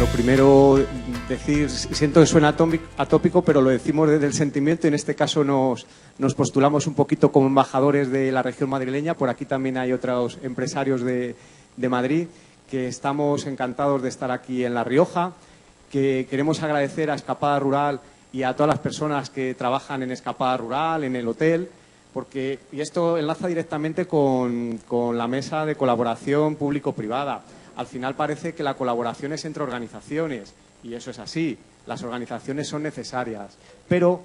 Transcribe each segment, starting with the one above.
Lo primero, decir, siento que suena atópico, pero lo decimos desde el sentimiento y en este caso nos postulamos un poquito como embajadores de la región madrileña. Por aquí también hay otros empresarios de Madrid que estamos encantados de estar aquí en La Rioja, que queremos agradecer a Escapada Rural y a todas las personas que trabajan en Escapada Rural, en el hotel, y esto enlaza directamente con la mesa de colaboración público-privada. Al final parece que la colaboración es entre organizaciones, y eso es así. Las organizaciones son necesarias, pero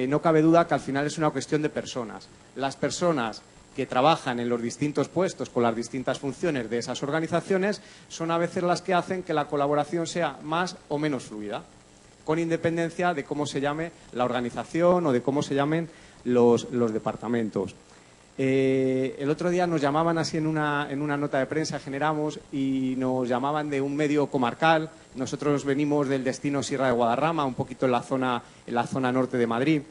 no cabe duda que al final es una cuestión de personas. Las personas que trabajan en los distintos puestos con las distintas funciones de esas organizaciones son a veces las que hacen que la colaboración sea más o menos fluida, con independencia de cómo se llame la organización o de cómo se llamen los departamentos. El otro día nos llamaban así en una nota de prensa, generamos, y nos llamaban de un medio comarcal. Nosotros venimos del destino Sierra de Guadarrama, un poquito en la zona norte de Madrid,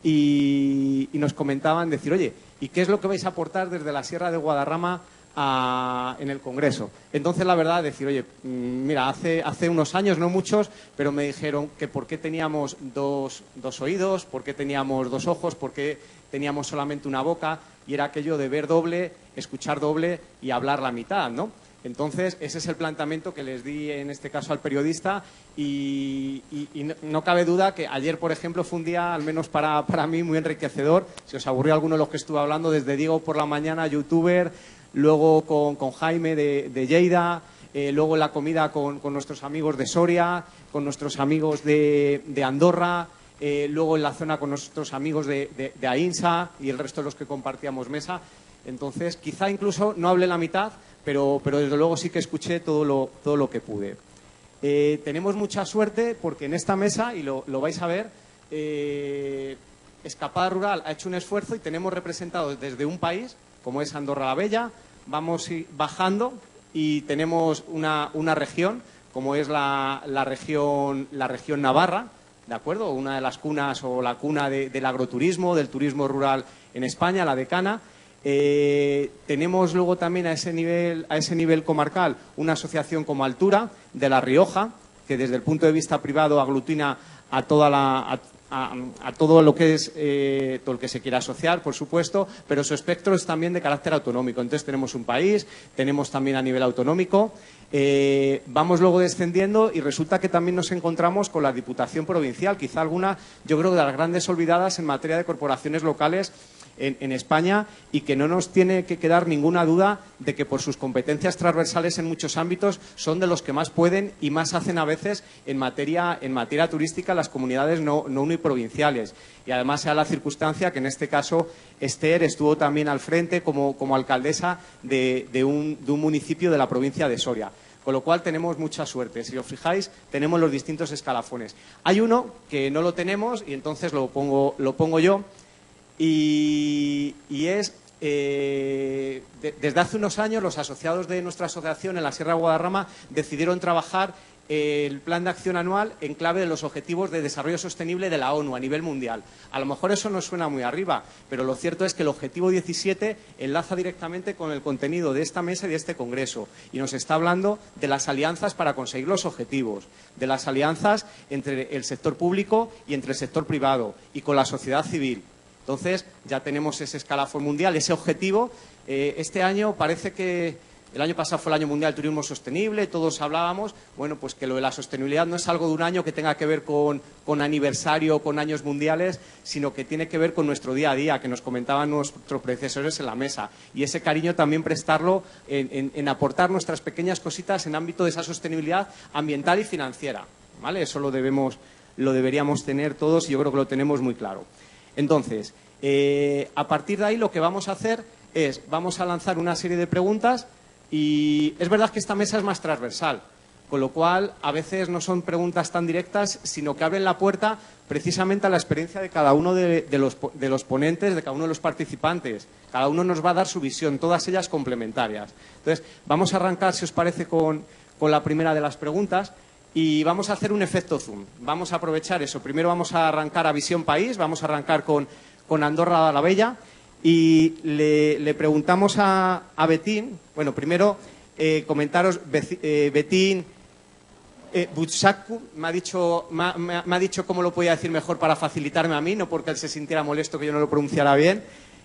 y nos comentaban, decir, oye, ¿y qué es lo que vais a aportar desde la Sierra de Guadarrama en el Congreso? Entonces, la verdad, decir, oye, mira, hace unos años, no muchos, pero me dijeron que por qué teníamos dos oídos, por qué teníamos dos ojos, por qué teníamos solamente una boca, y era aquello de ver doble, escuchar doble y hablar la mitad, ¿no? Entonces, ese es el planteamiento que les di en este caso al periodista y no cabe duda que ayer, por ejemplo, fue un día, al menos para mí, muy enriquecedor. Si os aburrió alguno de los que estuve hablando, desde Diego por la mañana, youtuber, luego con Jaime de Lleida, luego en la comida con nuestros amigos de Soria, con nuestros amigos de Andorra, luego en la zona con nuestros amigos de Aínsa y el resto de los que compartíamos mesa. Entonces, quizá incluso no hablé la mitad, pero desde luego sí que escuché todo lo que pude. Tenemos mucha suerte porque en esta mesa, y lo vais a ver, Escapada Rural ha hecho un esfuerzo y tenemos representados desde un país, como es Andorra la Bella, vamos bajando y tenemos una región, como es la región Navarra, ¿de acuerdo? Una de las cunas o la cuna del agroturismo, del turismo rural en España, la Decana. Tenemos luego también a ese nivel comarcal una asociación como Altura de La Rioja, que desde el punto de vista privado aglutina a todo lo que es todo el que se quiera asociar, por supuesto, pero su espectro es también de carácter autonómico. Entonces tenemos un país, tenemos también a nivel autonómico, vamos luego descendiendo y resulta que también nos encontramos con la Diputación Provincial, quizá alguna, yo creo, de las grandes olvidadas en materia de corporaciones locales en España, y que no nos tiene que quedar ninguna duda de que por sus competencias transversales en muchos ámbitos son de los que más pueden y más hacen a veces en materia turística las comunidades no uniprovinciales. Y además se da la circunstancia que en este caso Esther estuvo también al frente como alcaldesa de un municipio de la provincia de Soria. Con lo cual tenemos mucha suerte. Si os fijáis, tenemos los distintos escalafones. Hay uno que no lo tenemos y entonces lo pongo yo. Y es, desde hace unos años, los asociados de nuestra asociación en la Sierra de Guadarrama decidieron trabajar el plan de acción anual en clave de los objetivos de desarrollo sostenible de la ONU a nivel mundial. A lo mejor eso no suena muy arriba, pero lo cierto es que el objetivo 17 enlaza directamente con el contenido de esta mesa y de este congreso, y nos está hablando de las alianzas para conseguir los objetivos, de las alianzas entre el sector público y entre el sector privado y con la sociedad civil. Entonces, ya tenemos ese escalafón mundial, ese objetivo. Este año parece que el año pasado fue el Año Mundial del Turismo Sostenible, todos hablábamos, bueno, pues que lo de la sostenibilidad no es algo de un año que tenga que ver con aniversario, con años mundiales, sino que tiene que ver con nuestro día a día, que nos comentaban nuestros predecesores en la mesa. Y ese cariño también prestarlo en aportar nuestras pequeñas cositas en ámbito de esa sostenibilidad ambiental y financiera, ¿vale? Eso lo deberíamos tener todos y yo creo que lo tenemos muy claro. Entonces, a partir de ahí lo que vamos a hacer es, vamos a lanzar una serie de preguntas y es verdad que esta mesa es más transversal, con lo cual a veces no son preguntas tan directas, sino que abren la puerta precisamente a la experiencia de cada uno de los ponentes, de cada uno de los participantes. Cada uno nos va a dar su visión, todas ellas complementarias. Entonces, vamos a arrancar, si os parece, con la primera de las preguntas. Y vamos a hacer un efecto zoom. Vamos a aprovechar eso. Primero vamos a arrancar a Visión País, vamos a arrancar con Andorra la Bella y le preguntamos a Betín. Bueno, primero comentaros, Betín Butsaku me ha dicho cómo lo podía decir mejor para facilitarme a mí, no porque él se sintiera molesto que yo no lo pronunciara bien.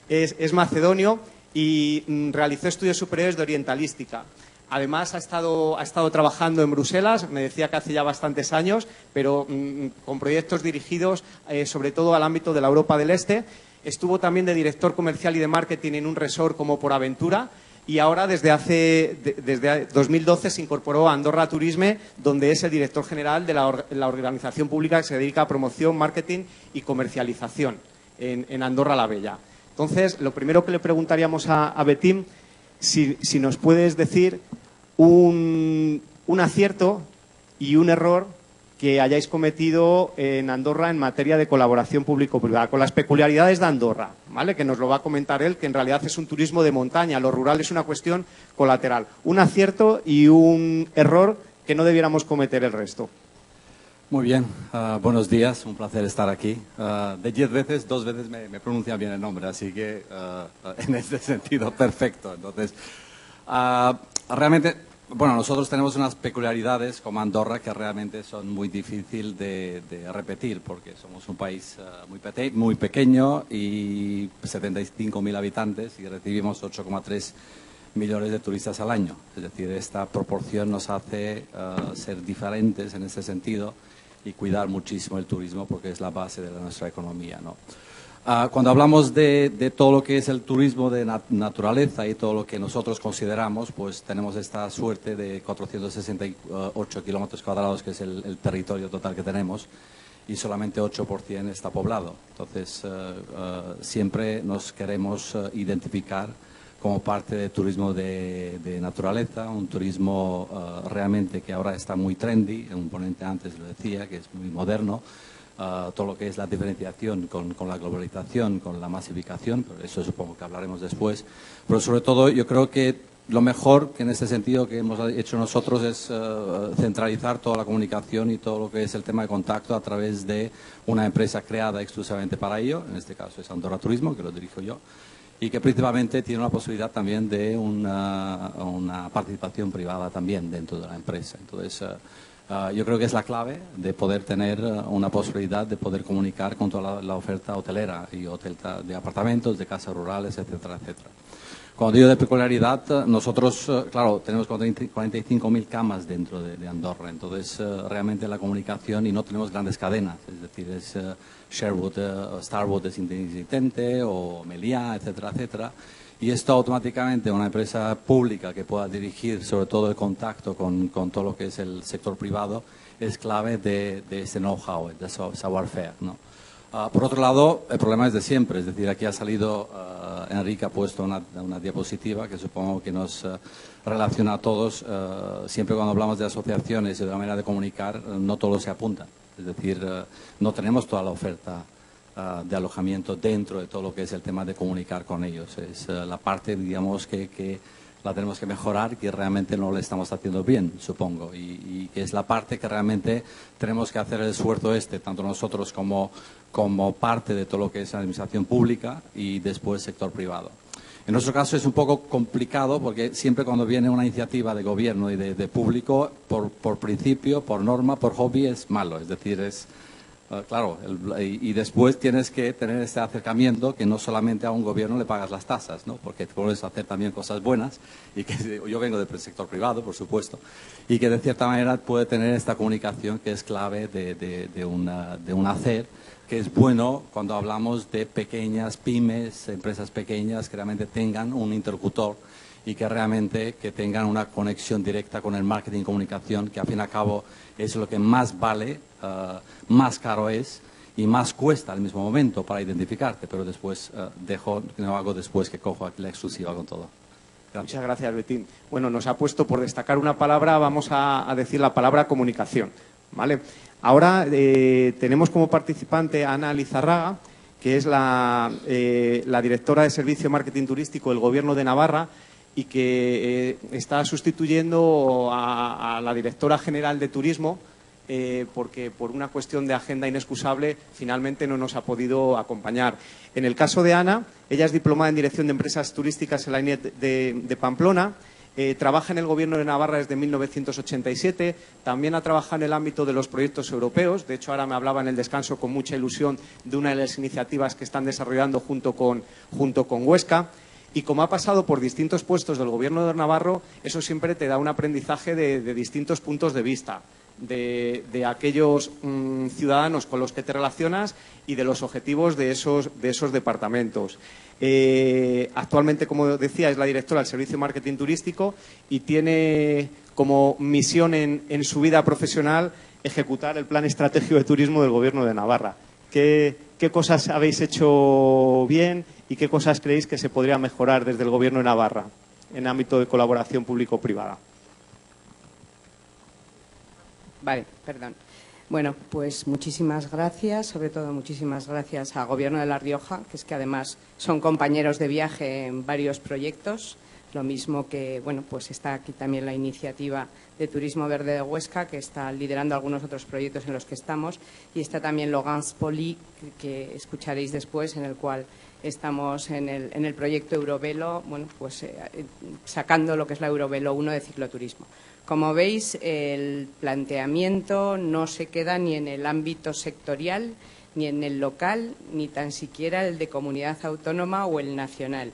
Es macedonio y realizó estudios superiores de orientalística. Además, ha estado trabajando en Bruselas, me decía que hace ya bastantes años, pero con proyectos dirigidos sobre todo al ámbito de la Europa del Este. Estuvo también de director comercial y de marketing en un resort como PorAventura. Y ahora, desde 2012, se incorporó a Andorra Turisme, donde es el director general de la organización pública que se dedica a promoción, marketing y comercialización en Andorra la Bella. Entonces, lo primero que le preguntaríamos a Betim, si nos puedes decir un acierto y un error que hayáis cometido en Andorra en materia de colaboración público-privada, con las peculiaridades de Andorra, ¿vale? Que nos lo va a comentar él, que en realidad es un turismo de montaña, lo rural es una cuestión colateral. Un acierto y un error que no debiéramos cometer el resto. Muy bien, buenos días, un placer estar aquí. De 10 veces, 2 veces me pronuncian bien el nombre, así que en este sentido, perfecto. Entonces, realmente, bueno, nosotros tenemos unas peculiaridades como Andorra que realmente son muy difíciles de repetir, porque somos un país muy pequeño y 75.000 habitantes y recibimos 8,3 millones de turistas al año. Es decir, esta proporción nos hace ser diferentes en ese sentido y cuidar muchísimo el turismo porque es la base de nuestra economía, ¿no? Cuando hablamos de todo lo que es el turismo de naturaleza y todo lo que nosotros consideramos, pues tenemos esta suerte de 468 kilómetros cuadrados, que es el territorio total que tenemos, y solamente 8% está poblado. Entonces, siempre nos queremos identificar como parte del turismo de naturaleza, un turismo realmente que ahora está muy trendy, un ponente antes lo decía, que es muy moderno, todo lo que es la diferenciación con la globalización, con la masificación, pero eso supongo que hablaremos después, pero sobre todo yo creo que lo mejor que en este sentido que hemos hecho nosotros es centralizar toda la comunicación y todo lo que es el tema de contacto a través de una empresa creada exclusivamente para ello, en este caso es Andorra Turismo, que lo dirijo yo, y que principalmente tiene la posibilidad también de una participación privada también dentro de la empresa. Entonces, yo creo que es la clave de poder tener una posibilidad de poder comunicar con toda la oferta hotelera y de apartamentos, de casas rurales, etcétera, etcétera. Cuando digo de peculiaridad, nosotros, claro, tenemos 45.000 camas dentro de Andorra, entonces realmente la comunicación, y no tenemos grandes cadenas, es decir, es Sherwood, Starwood es intermitente, o Meliá, etcétera, etcétera. Y esto automáticamente, una empresa pública que pueda dirigir sobre todo el contacto con todo lo que es el sector privado, es clave de ese know-how, de savoir-faire, ¿no? Por otro lado, el problema es de siempre, es decir, aquí ha salido, Enrique ha puesto una diapositiva que supongo que nos relaciona a todos. Siempre cuando hablamos de asociaciones y de la manera de comunicar, no todos se apuntan. Es decir, no tenemos toda la oferta de alojamiento dentro de todo lo que es el tema de comunicar con ellos. Es la parte, digamos, que la tenemos que mejorar, que realmente no lo estamos haciendo bien, supongo, y que es la parte que realmente tenemos que hacer el esfuerzo tanto nosotros como parte de todo lo que es la administración pública y después sector privado. En nuestro caso es un poco complicado porque siempre cuando viene una iniciativa de gobierno y de público, por principio, por norma, por hobby, es malo, es decir, es... Claro, y después tienes que tener este acercamiento que no solamente a un gobierno le pagas las tasas, ¿no? Porque puedes hacer también cosas buenas, y que yo vengo del sector privado, por supuesto, y que de cierta manera puede tener esta comunicación que es clave de un hacer, que es bueno cuando hablamos de pequeñas pymes, empresas pequeñas que realmente tengan un interlocutor y que realmente tengan una conexión directa con el marketing y comunicación, que al fin y al cabo es lo que más vale, más caro es y más cuesta al mismo momento para identificarte, pero después no hago después que cojo la exclusiva con todo. Gracias. Muchas gracias, Betín. Bueno, nos ha puesto por destacar una palabra, vamos a decir la palabra comunicación, ¿vale? Ahora tenemos como participante a Ana Lizarraga, que es la directora de Servicio de Marketing Turístico del Gobierno de Navarra, y que está sustituyendo a la directora general de Turismo, porque por una cuestión de agenda inexcusable finalmente no nos ha podido acompañar. En el caso de Ana, ella es diplomada en Dirección de Empresas Turísticas en la INET de Pamplona, Trabaja en el Gobierno de Navarra desde 1987, también ha trabajado en el ámbito de los proyectos europeos. De hecho, ahora me hablaba en el descanso con mucha ilusión de una de las iniciativas que están desarrollando junto con Huesca. Y como ha pasado por distintos puestos del Gobierno de Navarro, eso siempre te da un aprendizaje de distintos puntos de vista, de aquellos ciudadanos con los que te relacionas y de los objetivos de esos departamentos. Actualmente, como decía, es la directora del Servicio de Marketing Turístico y tiene como misión en su vida profesional ejecutar el Plan Estratégico de Turismo del Gobierno de Navarra. ¿Qué cosas habéis hecho bien y qué cosas creéis que se podría mejorar desde el Gobierno de Navarra en ámbito de colaboración público-privada? Vale, perdón. Bueno, pues muchísimas gracias, sobre todo muchísimas gracias al Gobierno de La Rioja, que es que además son compañeros de viaje en varios proyectos, lo mismo que, bueno, pues está aquí también la iniciativa de Turismo Verde de Huesca, que está liderando algunos otros proyectos en los que estamos, y está también Logans Poli, que escucharéis después, en el cual estamos en el proyecto Eurovelo, bueno, pues sacando lo que es la Eurovelo 1 de cicloturismo. Como veis, el planteamiento no se queda ni en el ámbito sectorial, ni en el local, ni tan siquiera el de comunidad autónoma o el nacional.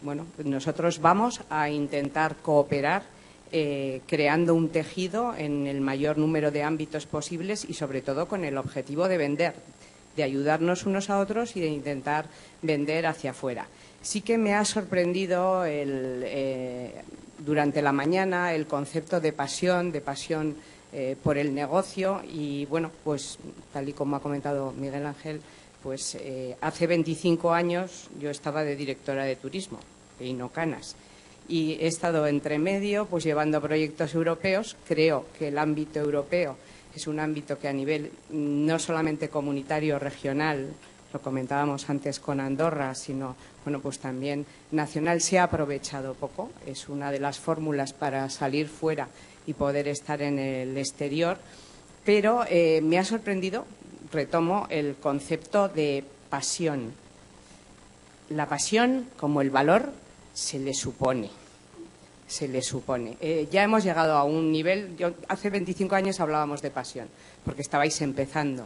Bueno, nosotros vamos a intentar cooperar creando un tejido en el mayor número de ámbitos posibles y, sobre todo, con el objetivo de vender, de ayudarnos unos a otros y de intentar vender hacia afuera. Sí que me ha sorprendido durante la mañana el concepto de pasión por el negocio y, bueno, pues tal y como ha comentado Miguel Ángel, pues hace 25 años yo estaba de directora de turismo de Inocanas y he estado entre medio pues llevando proyectos europeos. Creo que el ámbito europeo es un ámbito que a nivel no solamente comunitario, regional, lo comentábamos antes con Andorra, sino, bueno, pues también nacional, se ha aprovechado poco. Es una de las fórmulas para salir fuera y poder estar en el exterior. Pero me ha sorprendido, retomo, el concepto de pasión. La pasión, como el valor, se le supone. Ya hemos llegado a un nivel, hace 25 años hablábamos de pasión, porque estabais empezando.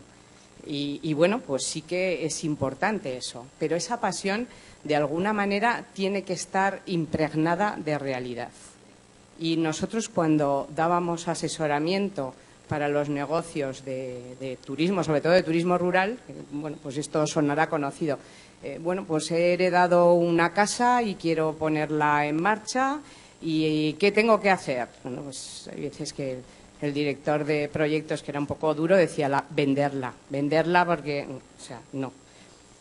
Y bueno, pues sí que es importante eso, pero esa pasión de alguna manera tiene que estar impregnada de realidad. Y nosotros, cuando dábamos asesoramiento para los negocios de turismo, sobre todo de turismo rural, bueno, pues esto sonará conocido. Bueno, pues he heredado una casa y quiero ponerla en marcha y ¿qué tengo que hacer? Bueno, pues hay veces que el director de proyectos, que era un poco duro, decía venderla porque, o sea, no.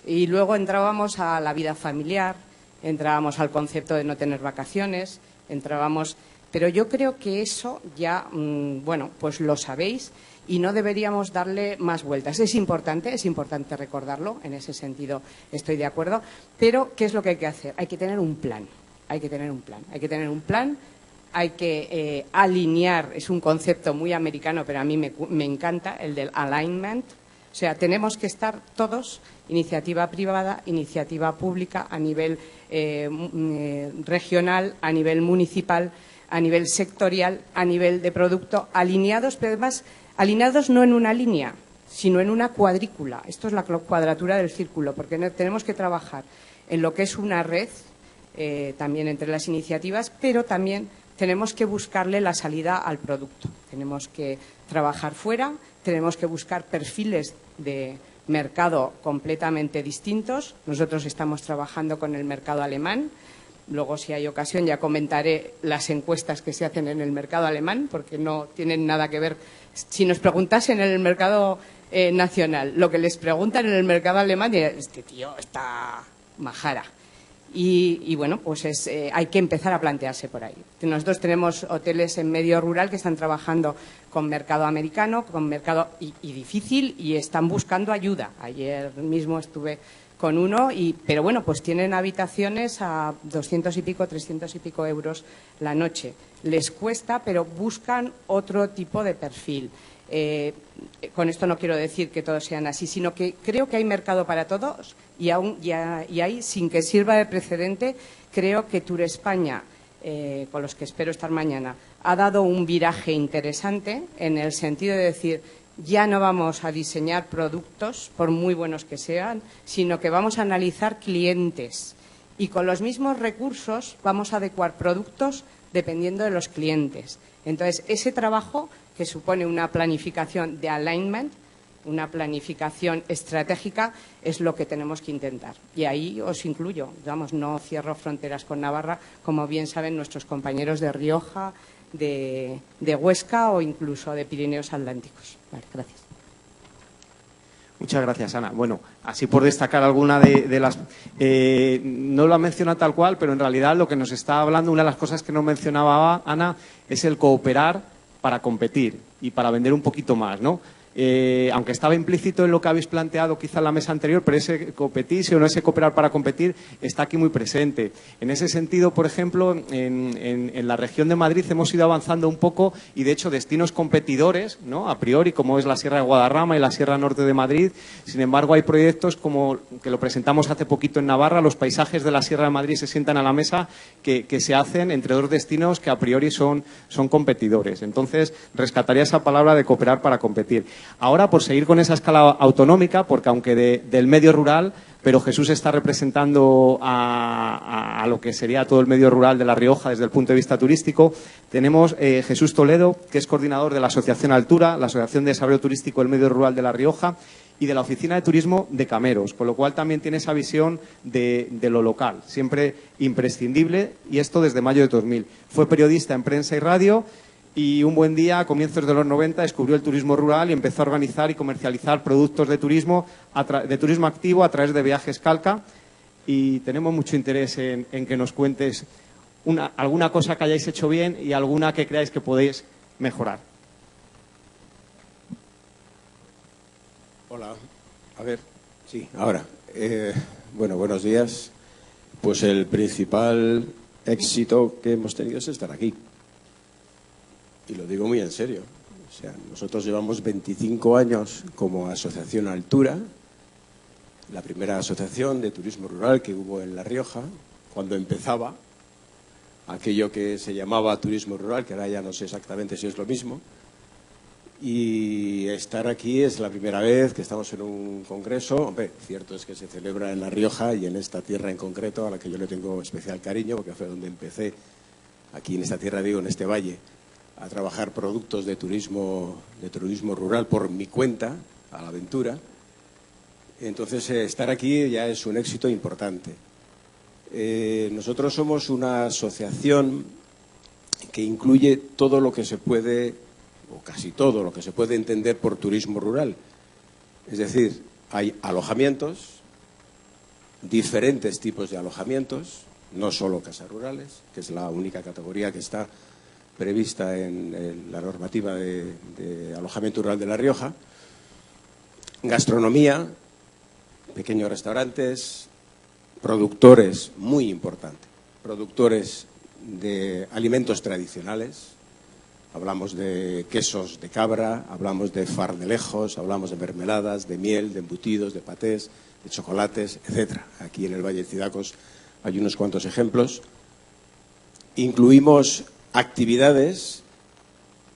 Y luego entrábamos a la vida familiar, entrábamos al concepto de no tener vacaciones, pero yo creo que eso ya, bueno, pues lo sabéis y no deberíamos darle más vueltas. Es importante recordarlo, en ese sentido estoy de acuerdo, pero ¿qué es lo que hay que hacer? Hay que tener un plan, hay que alinear, es un concepto muy americano, pero a mí me encanta, el del alignment. O sea, tenemos que estar todos, iniciativa privada, iniciativa pública, a nivel regional, a nivel municipal, a nivel sectorial, a nivel de producto, alineados, pero además alineados no en una línea, sino en una cuadrícula. Esto es la cuadratura del círculo, porque tenemos que trabajar en lo que es una red, también entre las iniciativas, pero también tenemos que buscarle la salida al producto. Tenemos que trabajar fuera, tenemos que buscar perfiles de mercado completamente distintos. Nosotros estamos trabajando con el mercado alemán. Luego, si hay ocasión, ya comentaré las encuestas que se hacen en el mercado alemán, porque no tienen nada que ver. Si nos preguntasen en el mercado nacional lo que les preguntan en el mercado alemán, dirán, este tío está majara. Y bueno, pues hay que empezar a plantearse por ahí. Nosotros tenemos hoteles en medio rural que están trabajando con mercado americano, con mercado y difícil, y están buscando ayuda. Ayer mismo estuve con uno, pero bueno, pues tienen habitaciones a 200 y pico, 300 y pico euros la noche. Les cuesta, pero buscan otro tipo de perfil. Con esto no quiero decir que todos sean así, sino que creo que hay mercado para todos y hay, sin que sirva de precedente, creo que Tour España con los que espero estar mañana, ha dado un viraje interesante en el sentido de decir, ya no vamos a diseñar productos, por muy buenos que sean, sino que vamos a analizar clientes y con los mismos recursos vamos a adecuar productos dependiendo de los clientes. Entonces, ese trabajo que supone una planificación de alignment, una planificación estratégica, es lo que tenemos que intentar. Y ahí os incluyo, digamos, no cierro fronteras con Navarra, como bien saben nuestros compañeros de Rioja, de Huesca o incluso de Pirineos Atlánticos. Vale, gracias. Muchas gracias, Ana. Bueno, así por destacar alguna de las... no lo ha mencionado tal cual, pero en realidad lo que nos está hablando, una de las cosas que no mencionaba Ana, es el cooperar para competir y para vender un poquito más, ¿no? Aunque estaba implícito en lo que habéis planteado quizá en la mesa anterior, pero ese competir o no ese cooperar para competir está aquí muy presente. En ese sentido, por ejemplo, en la región de Madrid hemos ido avanzando un poco y, de hecho, destinos competidores, ¿no? A priori, como es la Sierra de Guadarrama y la Sierra Norte de Madrid. Sin embargo, hay proyectos como que lo presentamos hace poquito en Navarra, los paisajes de la Sierra de Madrid se sientan a la mesa, que se hacen entre dos destinos que a priori son competidores. Entonces, rescataría esa palabra de cooperar para competir. Ahora, por seguir con esa escala autonómica, porque aunque del medio rural, pero Jesús está representando a lo que sería todo el medio rural de La Rioja desde el punto de vista turístico, tenemos Jesús Toledo, que es coordinador de la Asociación Altura, la Asociación de Desarrollo Turístico del Medio Rural de La Rioja, y de la Oficina de Turismo de Cameros, con lo cual también tiene esa visión de lo local, siempre imprescindible, y esto desde mayo de 2000. Fue periodista en prensa y radio, y un buen día, a comienzos de los 90, descubrió el turismo rural y empezó a organizar y comercializar productos de turismo activo a través de Viajes Calca. Y tenemos mucho interés en que nos cuentes alguna cosa que hayáis hecho bien y alguna que creáis que podéis mejorar. Hola, a ver, sí, ahora. Bueno, buenos días. Pues el principal éxito que hemos tenido es estar aquí. Y lo digo muy en serio. O sea, nosotros llevamos 25 años como Asociación Altura, la primera asociación de turismo rural que hubo en La Rioja, cuando empezaba aquello que se llamaba turismo rural, que ahora ya no sé exactamente si es lo mismo. Y estar aquí es la primera vez que estamos en un congreso. Hombre, cierto es que se celebra en La Rioja y en esta tierra en concreto, a la que yo le tengo especial cariño, porque fue donde empecé, aquí en esta tierra, digo, en este valle, a trabajar productos de turismo rural por mi cuenta, a la aventura. Entonces, estar aquí ya es un éxito importante. Nosotros somos una asociación que incluye todo lo que se puede, o casi todo lo que se puede entender por turismo rural. Es decir, hay alojamientos, diferentes tipos de alojamientos, no solo casas rurales, que es la única categoría que está prevista en la normativa de alojamiento rural de La Rioja, gastronomía, pequeños restaurantes, productores, muy importante, productores de alimentos tradicionales, hablamos de quesos de cabra, hablamos de farnelejos, hablamos de mermeladas, de miel, de embutidos, de patés, de chocolates, etcétera. Aquí en el Valle de Cidacos hay unos cuantos ejemplos. Incluimos actividades,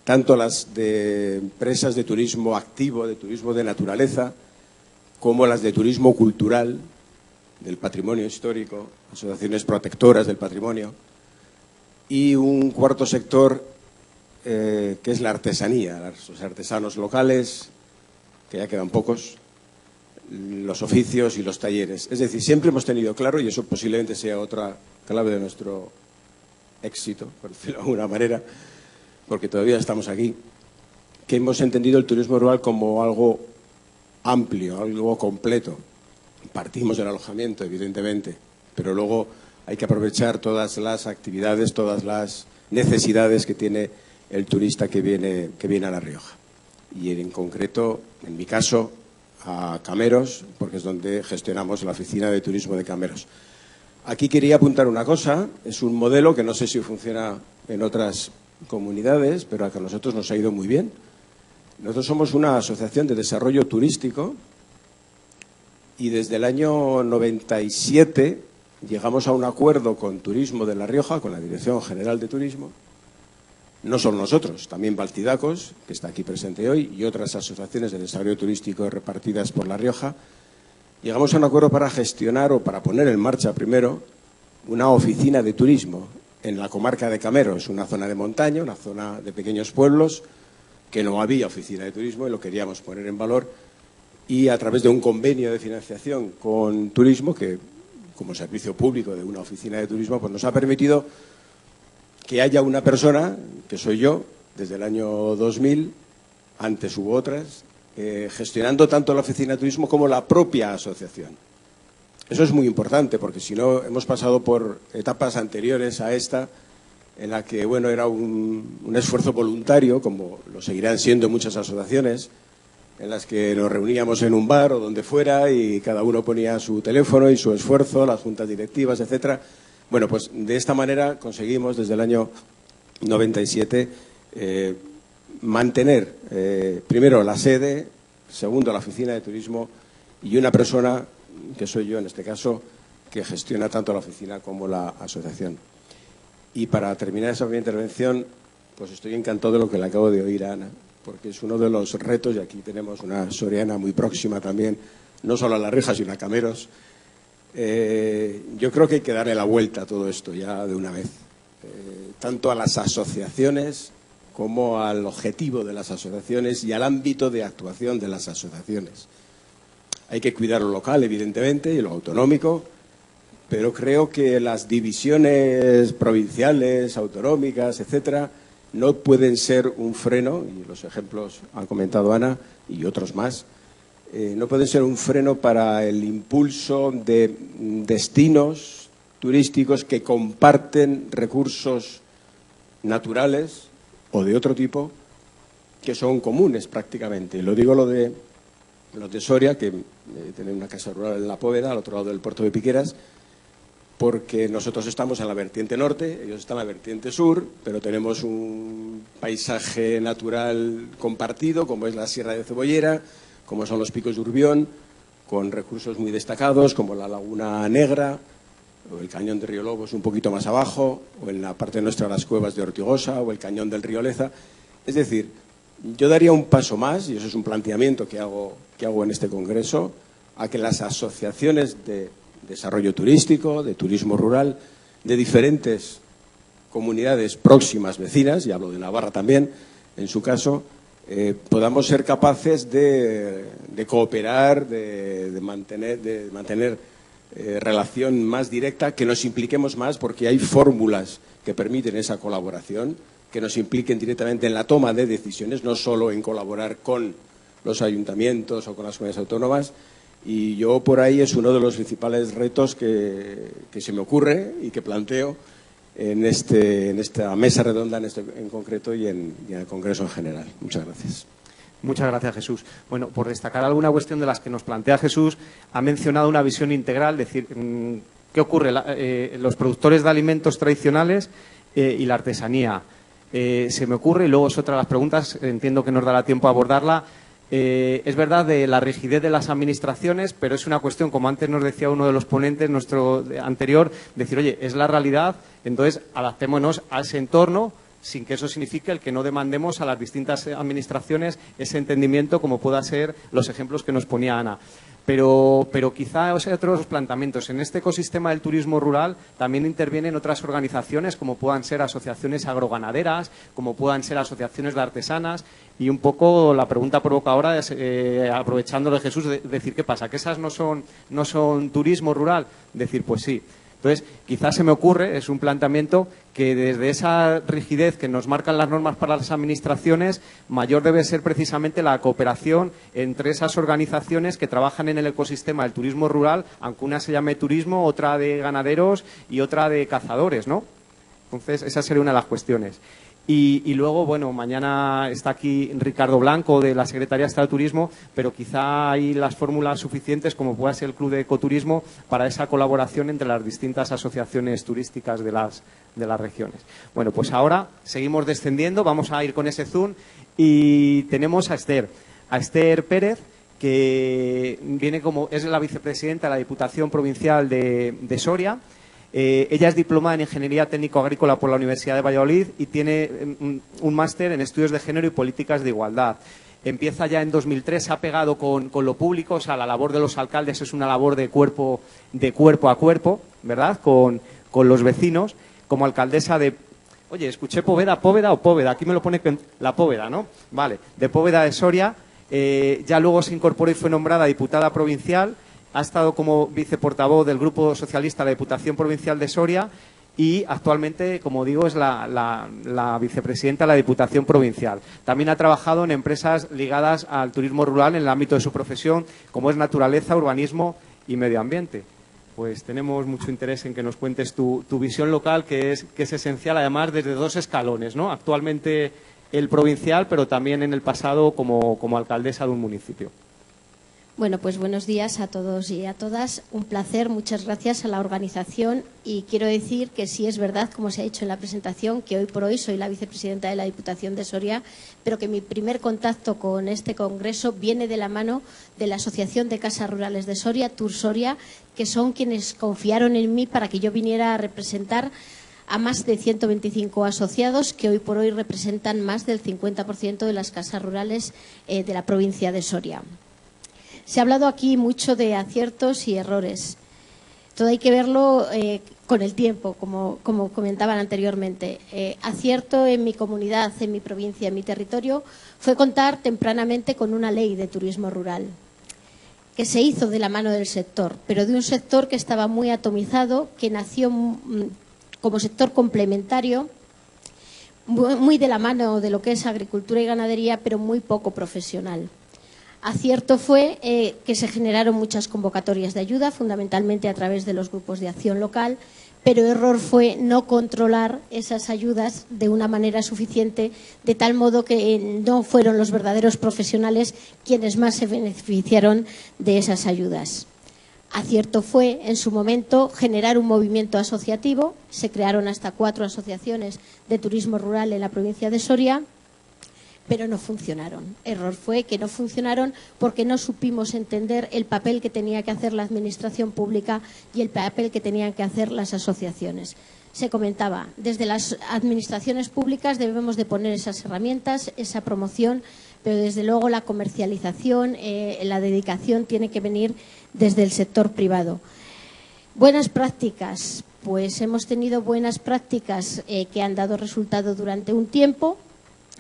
tanto las de empresas de turismo activo, de turismo de naturaleza, como las de turismo cultural, del patrimonio histórico, asociaciones protectoras del patrimonio, y un cuarto sector que es la artesanía, los artesanos locales, que ya quedan pocos, los oficios y los talleres. Es decir, siempre hemos tenido claro, y eso posiblemente sea otra clave de nuestro éxito, por decirlo de alguna manera, porque todavía estamos aquí, que hemos entendido el turismo rural como algo amplio, algo completo. Partimos del alojamiento, evidentemente, pero luego hay que aprovechar todas las actividades, todas las necesidades que tiene el turista que viene a La Rioja. Y en concreto, en mi caso, a Cameros, porque es donde gestionamos la oficina de turismo de Cameros. Aquí quería apuntar una cosa, es un modelo que no sé si funciona en otras comunidades, pero a que a nosotros nos ha ido muy bien. Nosotros somos una asociación de desarrollo turístico y desde el año 97 llegamos a un acuerdo con Turismo de La Rioja, con la Dirección General de Turismo, no solo nosotros, también Baltidacos, que está aquí presente hoy, y otras asociaciones de desarrollo turístico repartidas por La Rioja. Llegamos a un acuerdo para gestionar o para poner en marcha primero una oficina de turismo en la comarca de Cameros, una zona de montaña, una zona de pequeños pueblos, que no había oficina de turismo y lo queríamos poner en valor, y a través de un convenio de financiación con turismo, que como servicio público de una oficina de turismo, pues nos ha permitido que haya una persona, que soy yo, desde el año 2000, antes hubo otras, gestionando tanto la oficina de turismo como la propia asociación. Eso es muy importante, porque si no, hemos pasado por etapas anteriores a esta, en la que, bueno, era un esfuerzo voluntario, como lo seguirán siendo muchas asociaciones, en las que nos reuníamos en un bar o donde fuera y cada uno ponía su teléfono y su esfuerzo, las juntas directivas, etcétera. Bueno, pues de esta manera conseguimos desde el año 97 mantener primero la sede, segundo la oficina de turismo y una persona, que soy yo en este caso, que gestiona tanto la oficina como la asociación. Y para terminar esa primera intervención, pues estoy encantado de lo que le acabo de oír a Ana, porque es uno de los retos, y aquí tenemos una soriana muy próxima también, no solo a La Rioja, sino a Cameros. Yo creo que hay que darle la vuelta a todo esto ya de una vez, tanto a las asociaciones como al objetivo de las asociaciones y al ámbito de actuación de las asociaciones. Hay que cuidar lo local, evidentemente, y lo autonómico, pero creo que las divisiones provinciales, autonómicas, etcétera, no pueden ser un freno, y los ejemplos han comentado Ana y otros más, no pueden ser un freno para el impulso de destinos turísticos que comparten recursos naturales o de otro tipo que son comunes prácticamente. Y lo digo los de Soria, que tienen una casa rural en La Póveda, al otro lado del puerto de Piqueras, porque nosotros estamos en la vertiente norte, ellos están en la vertiente sur, pero tenemos un paisaje natural compartido, como es la Sierra de Cebollera, como son los Picos de Urbión, con recursos muy destacados, como la Laguna Negra, o el Cañón de Río Lobos un poquito más abajo, o en la parte nuestra las cuevas de Ortigosa, o el Cañón del Río Leza. Es decir, yo daría un paso más, y eso es un planteamiento que hago en este congreso, a que las asociaciones de desarrollo turístico, de turismo rural, de diferentes comunidades próximas vecinas, y hablo de Navarra también, en su caso, podamos ser capaces de cooperar, de mantener relación más directa, que nos impliquemos más, porque hay fórmulas que permiten esa colaboración, que nos impliquen directamente en la toma de decisiones, no solo en colaborar con los ayuntamientos o con las comunidades autónomas. Y yo por ahí es uno de los principales retos que se me ocurre y que planteo en esta mesa redonda en concreto y en el Congreso en general. Muchas gracias. Muchas gracias, Jesús. Bueno, por destacar alguna cuestión de las que nos plantea Jesús, ha mencionado una visión integral, es decir, ¿qué ocurre? Los productores de alimentos tradicionales y la artesanía. Se me ocurre, y luego es otra de las preguntas, entiendo que nos dará tiempo a abordarla. Es verdad de la rigidez de las administraciones, pero es una cuestión, como antes nos decía uno de los ponentes, nuestro anterior, decir, oye, es la realidad, entonces adaptémonos a ese entorno, sin que eso signifique el que no demandemos a las distintas administraciones ese entendimiento, como pueda ser los ejemplos que nos ponía Ana. Pero quizá hay otros planteamientos. En este ecosistema del turismo rural también intervienen otras organizaciones, como puedan ser asociaciones agroganaderas, como puedan ser asociaciones de artesanas. Y un poco la pregunta provocadora es, aprovechándolo de Jesús, decir, ¿qué pasa? ¿Que esas no son turismo rural? Decir, pues sí. Entonces, quizás se me ocurre, es un planteamiento, que desde esa rigidez que nos marcan las normas para las administraciones, mayor debe ser precisamente la cooperación entre esas organizaciones que trabajan en el ecosistema del turismo rural, aunque una se llame turismo, otra de ganaderos y otra de cazadores, ¿no? Entonces, esa sería una de las cuestiones. Y luego, bueno, mañana está aquí Ricardo Blanco de la Secretaría de Estado de Turismo, pero quizá hay las fórmulas suficientes, como pueda ser el Club de Ecoturismo, para esa colaboración entre las distintas asociaciones turísticas de las regiones. Bueno, pues ahora seguimos descendiendo, vamos a ir con ese zoom y tenemos a Esther Pérez, que viene es la vicepresidenta de la Diputación Provincial de Soria. Ella es diplomada en Ingeniería Técnico-Agrícola por la Universidad de Valladolid y tiene un máster en Estudios de Género y Políticas de Igualdad. Empieza ya en 2003, se ha pegado con lo público, o sea, la labor de los alcaldes es una labor de cuerpo a cuerpo, ¿verdad?, con los vecinos, como alcaldesa de... Oye, escuché Póveda o Póveda, aquí me lo pone la Póveda, ¿no? Vale, de Póveda de Soria, ya luego se incorporó y fue nombrada diputada provincial. Ha estado como viceportavoz del Grupo Socialista de la Diputación Provincial de Soria y actualmente, como digo, es la vicepresidenta de la Diputación Provincial. También ha trabajado en empresas ligadas al turismo rural en el ámbito de su profesión, como es naturaleza, urbanismo y medio ambiente. Pues tenemos mucho interés en que nos cuentes tu visión local, que es esencial, además, desde dos escalones, ¿no? Actualmente el provincial, pero también en el pasado como alcaldesa de un municipio. Bueno, pues buenos días a todos y a todas. Un placer, muchas gracias a la organización y quiero decir que sí es verdad, como se ha dicho en la presentación, que hoy por hoy soy la vicepresidenta de la Diputación de Soria, pero que mi primer contacto con este congreso viene de la mano de la Asociación de Casas Rurales de Soria, Tur Soria, que son quienes confiaron en mí para que yo viniera a representar a más de 125 asociados que hoy por hoy representan más del 50% de las casas rurales de la provincia de Soria. Se ha hablado aquí mucho de aciertos y errores. Todo hay que verlo con el tiempo, como comentaban anteriormente. Acierto en mi comunidad, en mi provincia, en mi territorio, fue contar tempranamente con una ley de turismo rural, que se hizo de la mano del sector, pero de un sector que estaba muy atomizado, que nació como sector complementario, muy de la mano de lo que es agricultura y ganadería, pero muy poco profesional. Acierto fue que se generaron muchas convocatorias de ayuda, fundamentalmente a través de los grupos de acción local, pero error fue no controlar esas ayudas de una manera suficiente, de tal modo que no fueron los verdaderos profesionales quienes más se beneficiaron de esas ayudas. Acierto fue, en su momento, generar un movimiento asociativo. Se crearon hasta 4 asociaciones de turismo rural en la provincia de Soria, pero no funcionaron. Error fue que no funcionaron porque no supimos entender el papel que tenía que hacer la administración pública y el papel que tenían que hacer las asociaciones. Se comentaba, desde las administraciones públicas debemos de poner esas herramientas, esa promoción, pero desde luego la comercialización, la dedicación tiene que venir desde el sector privado. Buenas prácticas, pues hemos tenido buenas prácticas que han dado resultado durante un tiempo.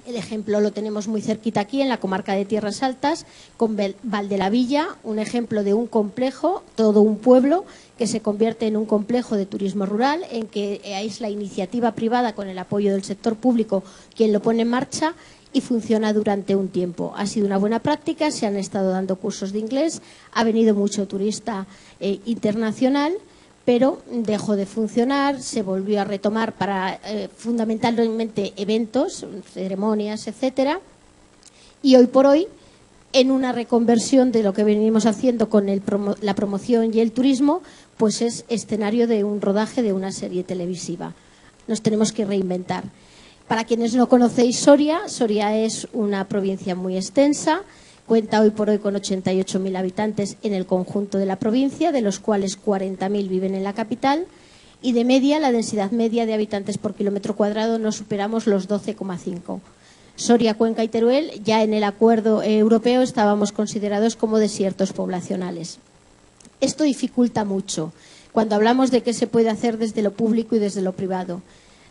El ejemplo lo tenemos muy cerquita aquí, en la comarca de Tierras Altas, con Valdelavilla, un ejemplo de un complejo, todo un pueblo, que se convierte en un complejo de turismo rural, en que es la iniciativa privada con el apoyo del sector público quien lo pone en marcha y funciona durante un tiempo. Ha sido una buena práctica, se han estado dando cursos de inglés, ha venido mucho turista internacional, pero dejó de funcionar, se volvió a retomar para fundamentalmente eventos, ceremonias, etcétera. Y hoy por hoy, en una reconversión de lo que venimos haciendo con la promoción y el turismo, pues es escenario de un rodaje de una serie televisiva. Nos tenemos que reinventar. Para quienes no conocéis Soria, Soria es una provincia muy extensa. Cuenta hoy por hoy con 88.000 habitantes en el conjunto de la provincia, de los cuales 40.000 viven en la capital, y de media, la densidad media de habitantes por kilómetro cuadrado no superamos los 12,5. Soria, Cuenca y Teruel, ya en el acuerdo europeo estábamos considerados como desiertos poblacionales. Esto dificulta mucho cuando hablamos de qué se puede hacer desde lo público y desde lo privado.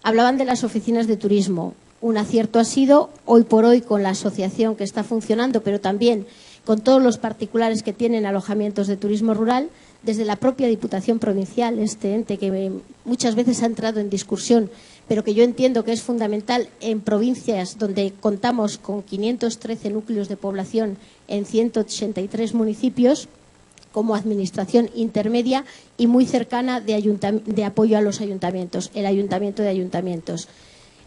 Hablaban de las oficinas de turismo. Un acierto ha sido, hoy por hoy, con la asociación que está funcionando, pero también con todos los particulares que tienen alojamientos de turismo rural, desde la propia Diputación Provincial, este ente que muchas veces ha entrado en discusión, pero que yo entiendo que es fundamental en provincias donde contamos con 513 núcleos de población en 183 municipios, como administración intermedia y muy cercana de apoyo a los ayuntamientos, el Ayuntamiento de Ayuntamientos.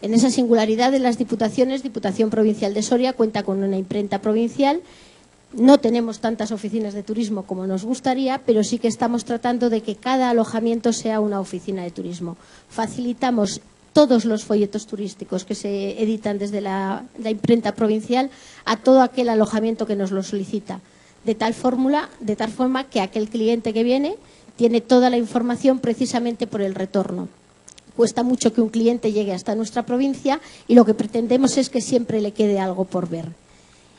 En esa singularidad de las diputaciones, Diputación Provincial de Soria cuenta con una imprenta provincial. No tenemos tantas oficinas de turismo como nos gustaría, pero sí que estamos tratando de que cada alojamiento sea una oficina de turismo. Facilitamos todos los folletos turísticos que se editan desde la imprenta provincial a todo aquel alojamiento que nos lo solicita. de tal forma que aquel cliente que viene tiene toda la información precisamente por el retorno. Cuesta mucho que un cliente llegue hasta nuestra provincia y lo que pretendemos es que siempre le quede algo por ver.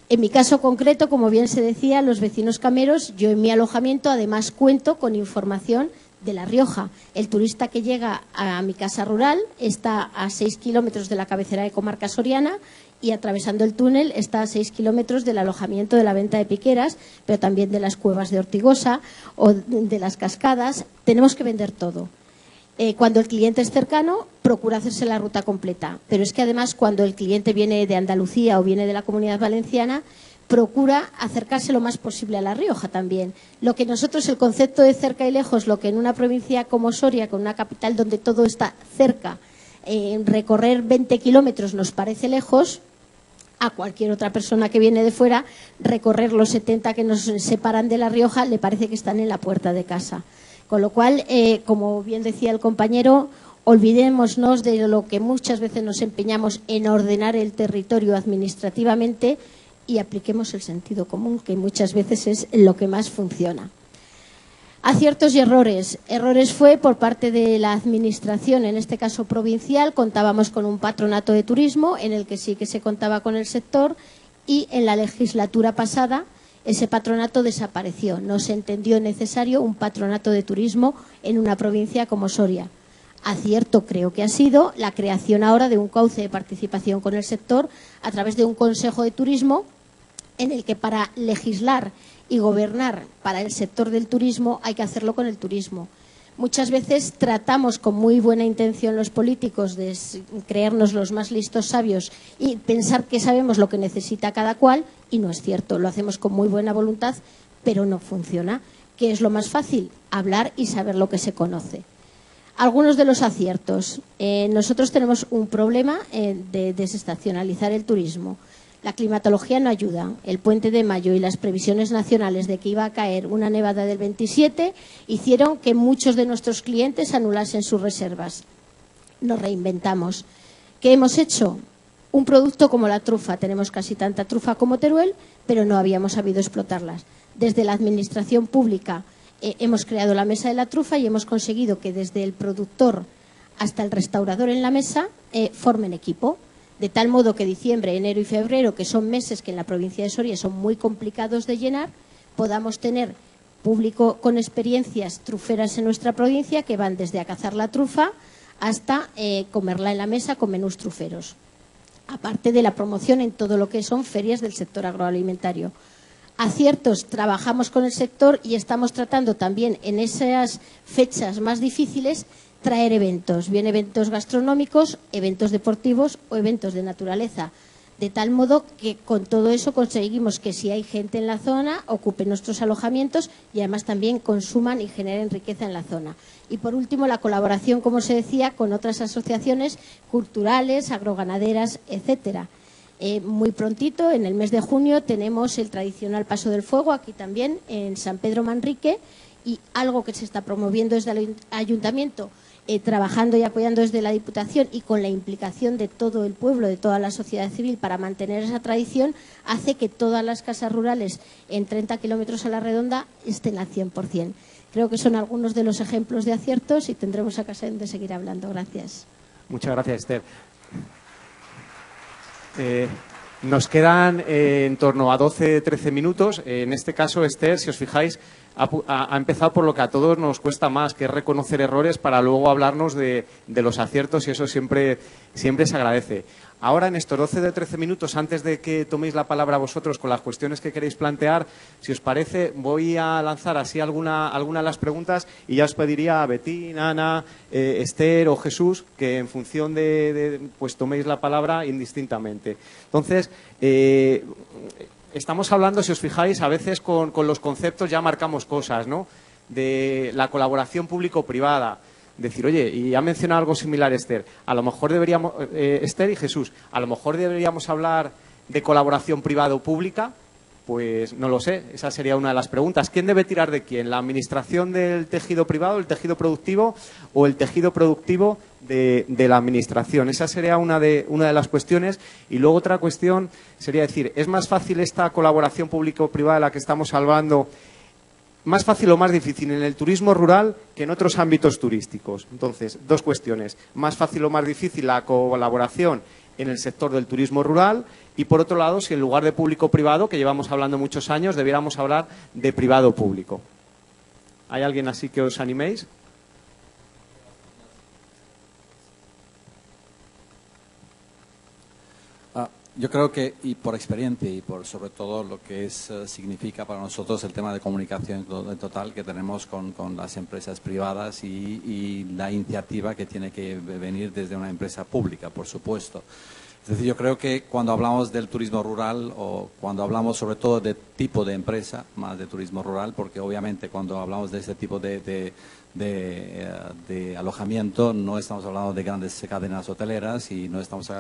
En mi caso concreto, como bien se decía, los vecinos cameros, yo en mi alojamiento además cuento con información de La Rioja. El turista que llega a mi casa rural está a 6 kilómetros de la cabecera de comarca soriana y atravesando el túnel está a 6 kilómetros del alojamiento de la Venta de Piqueras, pero también de las cuevas de Ortigosa o de las cascadas. Tenemos que vender todo. Cuando el cliente es cercano, procura hacerse la ruta completa. Pero es que además cuando el cliente viene de Andalucía o viene de la Comunidad Valenciana, procura acercarse lo más posible a La Rioja también. Lo que nosotros, el concepto de cerca y lejos, lo que en una provincia como Soria, con una capital donde todo está cerca, recorrer 20 kilómetros nos parece lejos, a cualquier otra persona que viene de fuera, recorrer los 70 que nos separan de La Rioja le parece que están en la puerta de casa. Con lo cual, como bien decía el compañero, olvidémonos de lo que muchas veces nos empeñamos en ordenar el territorio administrativamente y apliquemos el sentido común, que muchas veces es lo que más funciona. Aciertos y errores. Errores fue por parte de la administración, en este caso provincial. Contábamos con un patronato de turismo en el que sí que se contaba con el sector y en la legislatura pasada ese patronato desapareció. No se entendió necesario un patronato de turismo en una provincia como Soria. Acierto creo que ha sido la creación ahora de un cauce de participación con el sector a través de un consejo de turismo en el que para legislar y gobernar para el sector del turismo hay que hacerlo con el turismo. Muchas veces tratamos con muy buena intención los políticos de creernos los más listos sabios y pensar que sabemos lo que necesita cada cual y no es cierto. Lo hacemos con muy buena voluntad, pero no funciona. ¿Qué es lo más fácil? Hablar y saber lo que se conoce. Algunos de los aciertos. Nosotros tenemos un problema de desestacionalizar el turismo. La climatología no ayuda. El puente de mayo y las previsiones nacionales de que iba a caer una nevada del 27 hicieron que muchos de nuestros clientes anulasen sus reservas. Nos reinventamos. ¿Qué hemos hecho? Un producto como la trufa. Tenemos casi tanta trufa como Teruel, pero no habíamos sabido explotarlas. Desde la administración pública hemos creado la mesa de la trufa y hemos conseguido que desde el productor hasta el restaurador en la mesa formen equipo. De tal modo que diciembre, enero y febrero, que son meses que en la provincia de Soria son muy complicados de llenar, podamos tener público con experiencias truferas en nuestra provincia que van desde a cazar la trufa hasta comerla en la mesa con menús truferos. Aparte de la promoción en todo lo que son ferias del sector agroalimentario. Aciertos, trabajamos con el sector y estamos tratando también en esas fechas más difíciles traer eventos, bien eventos gastronómicos, eventos deportivos o eventos de naturaleza, de tal modo que con todo eso conseguimos que si hay gente en la zona, ocupen nuestros alojamientos y además también consuman y generen riqueza en la zona. Y por último, la colaboración, como se decía, con otras asociaciones culturales, agroganaderas, etcétera. Muy prontito, en el mes de junio, tenemos el tradicional Paso del Fuego, aquí también, en San Pedro Manrique, y algo que se está promoviendo desde el ayuntamiento, trabajando y apoyando desde la Diputación y con la implicación de todo el pueblo, de toda la sociedad civil para mantener esa tradición, hace que todas las casas rurales en 30 kilómetros a la redonda estén al 100%. Creo que son algunos de los ejemplos de aciertos y tendremos ocasión de seguir hablando. Gracias. Muchas gracias, Esther. Nos quedan en torno a 12-13 minutos. En este caso, Esther, si os fijáis, ha empezado por lo que a todos nos cuesta más, que es reconocer errores para luego hablarnos de los aciertos y eso siempre se agradece. Ahora, en estos 12-13 minutos, antes de que toméis la palabra vosotros con las cuestiones que queréis plantear, si os parece, voy a lanzar así alguna de las preguntas y ya os pediría a Betín, Ana, Esther o Jesús que en función pues toméis la palabra indistintamente. Entonces, estamos hablando, si os fijáis, a veces con los conceptos ya marcamos cosas, ¿no? De la colaboración público-privada. Decir, oye, y ha mencionado algo similar Esther, a lo mejor deberíamos, Esther y Jesús, a lo mejor deberíamos hablar de colaboración privado-pública, Pues no lo sé, esa sería una de las preguntas. ¿Quién debe tirar de quién? ¿La administración del tejido privado, el tejido productivo o el tejido productivo de la administración? Esa sería una de las cuestiones. Y luego otra cuestión sería decir, ¿es más fácil esta colaboración público-privada de la que estamos hablando, más fácil o más difícil en el turismo rural que en otros ámbitos turísticos? Entonces, dos cuestiones. ¿Más fácil o más difícil la colaboración en el sector del turismo rural? Y, por otro lado, si en lugar de público-privado, que llevamos hablando muchos años, debiéramos hablar de privado-público. ¿Hay alguien así que os animéis? Yo creo que, y por experiencia y por sobre todo lo que significa para nosotros el tema de comunicación en total que tenemos con las empresas privadas y la iniciativa que tiene que venir desde una empresa pública, por supuesto. Es decir, yo creo que cuando hablamos del turismo rural o cuando hablamos sobre todo de tipo de empresa, más de turismo rural, porque obviamente cuando hablamos de este tipo de alojamiento no estamos hablando de grandes cadenas hoteleras y no estamos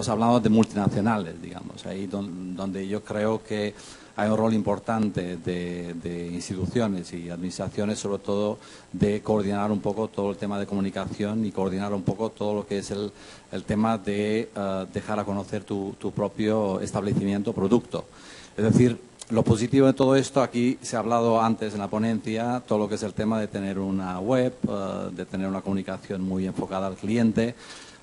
hablando de multinacionales, digamos, ahí donde yo creo que hay un rol importante de instituciones y administraciones, sobre todo de coordinar un poco todo el tema de comunicación y coordinar un poco todo lo que es el tema de dejar a conocer tu propio establecimiento, producto. Es decir, lo positivo de todo esto, aquí se ha hablado antes en la ponencia, todo lo que es el tema de tener una web, de tener una comunicación muy enfocada al cliente,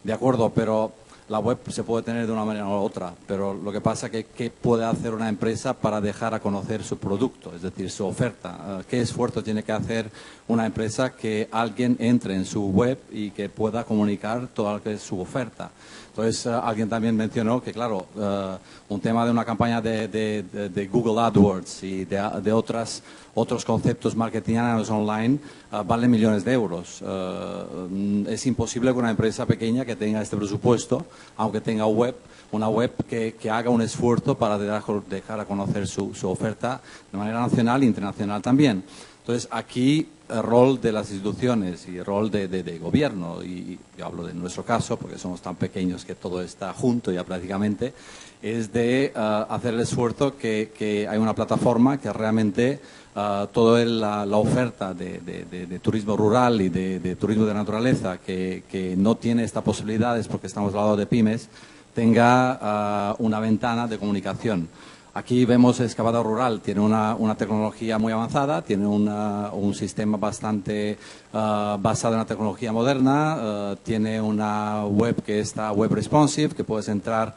de acuerdo, pero la web se puede tener de una manera u otra, pero lo que pasa es que ¿qué puede hacer una empresa para dejar a conocer su producto? Es decir, su oferta. ¿Qué esfuerzo tiene que hacer una empresa que alguien entre en su web y que pueda comunicar todo lo que es su oferta? Entonces, alguien también mencionó que, claro, un tema de una campaña de Google AdWords y de otros conceptos marketingianos online vale millones de euros. Es imposible que una empresa pequeña que tenga este presupuesto, aunque tenga una web que haga un esfuerzo para dejar a conocer su oferta de manera nacional e internacional también. Entonces, aquí el rol de las instituciones y el rol de gobierno, y yo hablo de nuestro caso porque somos tan pequeños que todo está junto ya prácticamente, es de hacer el esfuerzo que hay una plataforma que realmente toda la oferta de turismo rural y de turismo de naturaleza que no tiene estas posibilidades porque estamos hablando de pymes, tenga una ventana de comunicación. Aquí vemos Excavador Rural, tiene una tecnología muy avanzada, tiene un sistema bastante basado en la tecnología moderna, tiene una web que está web responsive, que puedes entrar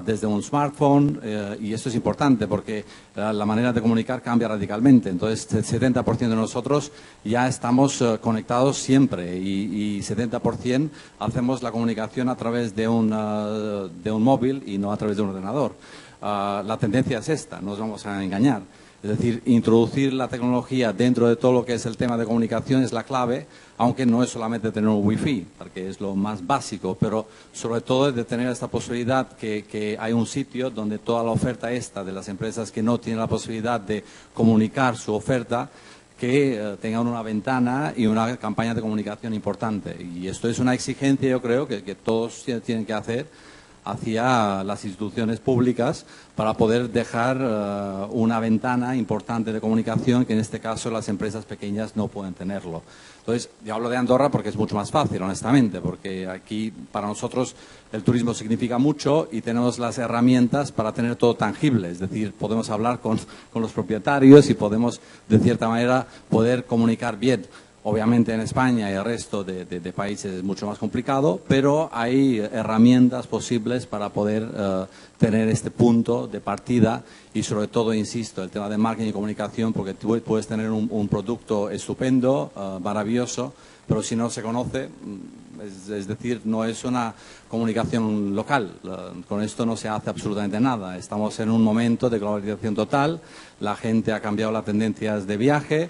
desde un smartphone y esto es importante porque la manera de comunicar cambia radicalmente. Entonces, el 70% de nosotros ya estamos conectados siempre y 70% hacemos la comunicación a través de un móvil y no a través de un ordenador. La tendencia es esta, no nos vamos a engañar. Es decir, introducir la tecnología dentro de todo lo que es el tema de comunicación es la clave, aunque no es solamente tener un wifi, porque es lo más básico, pero sobre todo es de tener esta posibilidad que hay un sitio donde toda la oferta esta de las empresas que no tienen la posibilidad de comunicar su oferta, que tengan una ventana y una campaña de comunicación importante. Y esto es una exigencia, yo creo, que todos tienen que hacer hacia las instituciones públicas para poder dejar una ventana importante de comunicación que en este caso las empresas pequeñas no pueden tenerlo. Entonces, yo hablo de Andorra porque es mucho más fácil, honestamente, porque aquí para nosotros el turismo significa mucho y tenemos las herramientas para tener todo tangible, es decir, podemos hablar con los propietarios y podemos, de cierta manera, poder comunicar bien. Obviamente en España y el resto de países es mucho más complicado, pero hay herramientas posibles para poder tener este punto de partida y sobre todo, insisto, el tema de marketing y comunicación, porque tú puedes tener un producto estupendo, maravilloso, pero si no se conoce, es decir, no es una comunicación local. Con esto no se hace absolutamente nada. Estamos en un momento de globalización total, la gente ha cambiado las tendencias de viaje,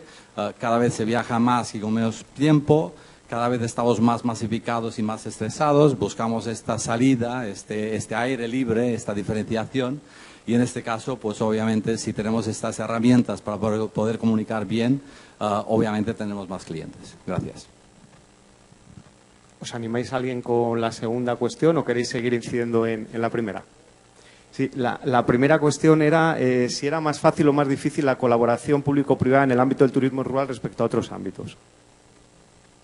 cada vez se viaja más y con menos tiempo, cada vez estamos más masificados y más estresados, buscamos esta salida, este aire libre, esta diferenciación y en este caso, pues obviamente si tenemos estas herramientas para poder comunicar bien, obviamente tenemos más clientes. Gracias. ¿Os animáis a alguien con la segunda cuestión o queréis seguir incidiendo en la primera? Sí, la primera cuestión era si era más fácil o más difícil la colaboración público-privada en el ámbito del turismo rural respecto a otros ámbitos.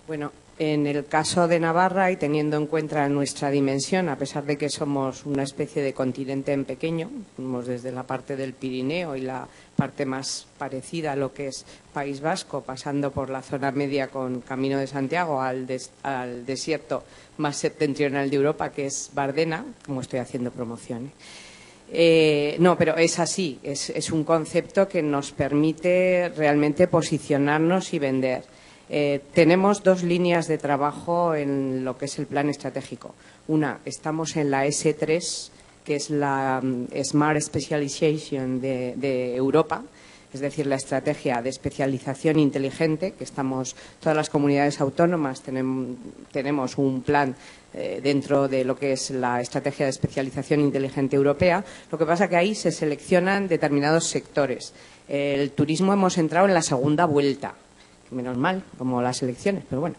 Bueno, en el caso de Navarra y teniendo en cuenta nuestra dimensión, a pesar de que somos una especie de continente en pequeño, somos desde la parte del Pirineo y la parte más parecida a lo que es País Vasco, pasando por la zona media con Camino de Santiago al desierto más septentrional de Europa, que es Bardena, como estoy haciendo promoción. No, pero es así, es un concepto que nos permite realmente posicionarnos y vender. Tenemos dos líneas de trabajo en lo que es el plan estratégico. Una, estamos en la S3, que es la Smart Specialization de Europa, es decir, la estrategia de especialización inteligente, que estamos, todas las comunidades autónomas tenemos un plan dentro de lo que es la estrategia de especialización inteligente europea. Lo que pasa es que ahí se seleccionan determinados sectores. El turismo hemos entrado en la segunda vuelta. Menos mal, como las elecciones, pero bueno,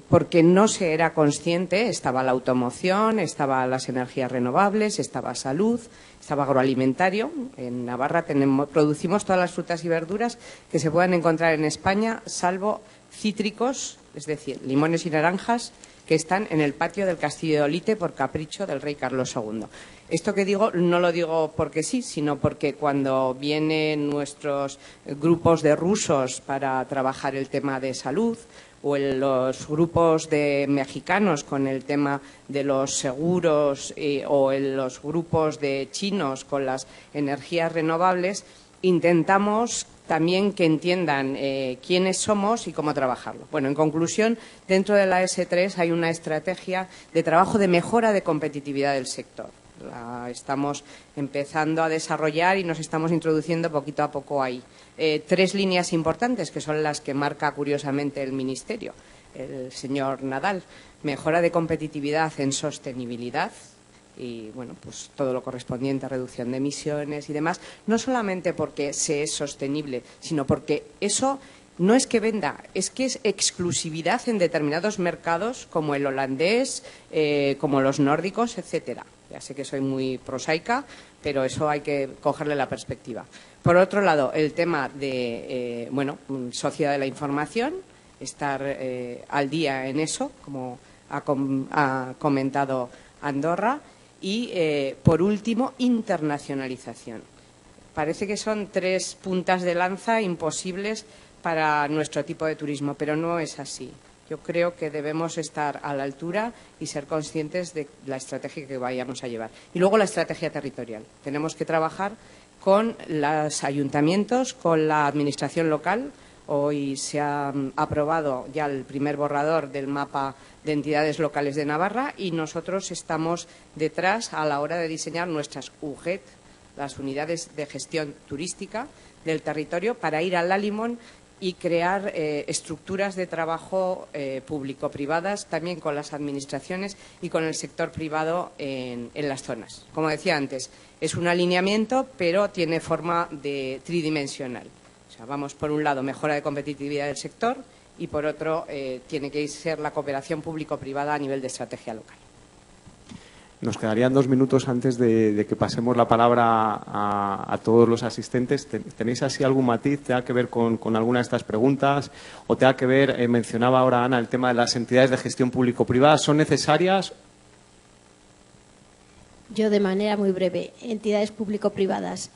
porque no se era consciente, estaba la automoción, estaban las energías renovables, estaba salud, estaba agroalimentario. En Navarra producimos todas las frutas y verduras que se puedan encontrar en España, salvo cítricos, es decir, limones y naranjas, que están en el patio del Castillo de Olite por capricho del rey Carlos II. Esto que digo no lo digo porque sí, sino porque cuando vienen nuestros grupos de rusos para trabajar el tema de salud o los grupos de mexicanos con el tema de los seguros o los grupos de chinos con las energías renovables, intentamos también que entiendan quiénes somos y cómo trabajarlo. Bueno, en conclusión, dentro de la S3 hay una estrategia de trabajo de mejora de competitividad del sector. La estamos empezando a desarrollar y nos estamos introduciendo poquito a poco ahí. Tres líneas importantes que son las que marca curiosamente el Ministerio, el señor Nadal. Mejora de competitividad en sostenibilidad y, bueno, pues todo lo correspondiente a reducción de emisiones y demás, no solamente porque se es sostenible, sino porque eso no es que venda, es que es exclusividad en determinados mercados como el holandés, como los nórdicos, etcétera. Ya sé que soy muy prosaica, pero eso hay que cogerle la perspectiva. Por otro lado, el tema de, sociedad de la información, estar al día en eso, como ha comentado Andorra. Y, por último, internacionalización. Parece que son tres puntas de lanza imposibles para nuestro tipo de turismo, pero no es así. Yo creo que debemos estar a la altura y ser conscientes de la estrategia que vayamos a llevar. Y luego la estrategia territorial. Tenemos que trabajar con los ayuntamientos, con la administración local. Hoy se ha aprobado ya el primer borrador del mapa de entidades locales de Navarra y nosotros estamos detrás a la hora de diseñar nuestras UGET, las unidades de gestión turística del territorio, para ir al Lalimón y crear estructuras de trabajo público-privadas también con las administraciones y con el sector privado en las zonas. Como decía antes, es un alineamiento, pero tiene forma de tridimensional. O sea, vamos por un lado, mejora de competitividad del sector y por otro, tiene que ser la cooperación público-privada a nivel de estrategia local. Nos quedarían 2 minutos antes de que pasemos la palabra a todos los asistentes. ¿Tenéis así algún matiz? ¿Tenga que ver con alguna de estas preguntas? ¿O tenga que ver, mencionaba ahora Ana, el tema de las entidades de gestión público-privada? ¿Son necesarias? Yo, de manera muy breve, entidades público-privadas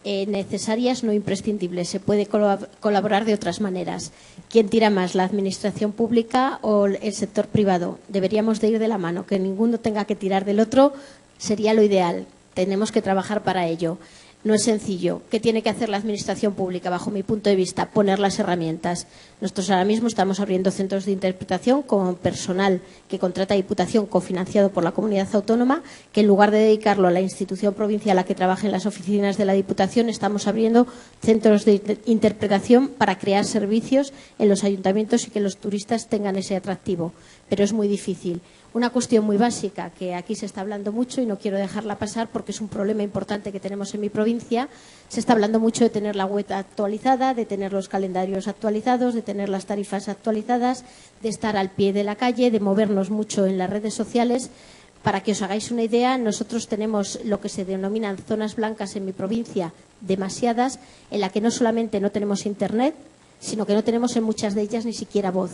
necesarias, no imprescindibles. Se puede colaborar de otras maneras. ¿Quién tira más, la administración pública o el sector privado? Deberíamos de ir de la mano. Que ninguno tenga que tirar del otro sería lo ideal. Tenemos que trabajar para ello. No es sencillo. ¿Qué tiene que hacer la administración pública, bajo mi punto de vista? Poner las herramientas. Nosotros ahora mismo estamos abriendo centros de interpretación con personal que contrata Diputación, cofinanciado por la comunidad autónoma, que en lugar de dedicarlo a la institución provincial a que trabaje en las oficinas de la Diputación, estamos abriendo centros de interpretación para crear servicios en los ayuntamientos y que los turistas tengan ese atractivo. Pero es muy difícil. Una cuestión muy básica que aquí se está hablando mucho y no quiero dejarla pasar porque es un problema importante que tenemos en mi provincia. Se está hablando mucho de tener la web actualizada, de tener los calendarios actualizados, de tener las tarifas actualizadas, de estar al pie de la calle, de movernos mucho en las redes sociales. Para que os hagáis una idea, nosotros tenemos lo que se denominan zonas blancas en mi provincia, demasiadas, en la que no solamente no tenemos internet, sino que no tenemos en muchas de ellas ni siquiera voz.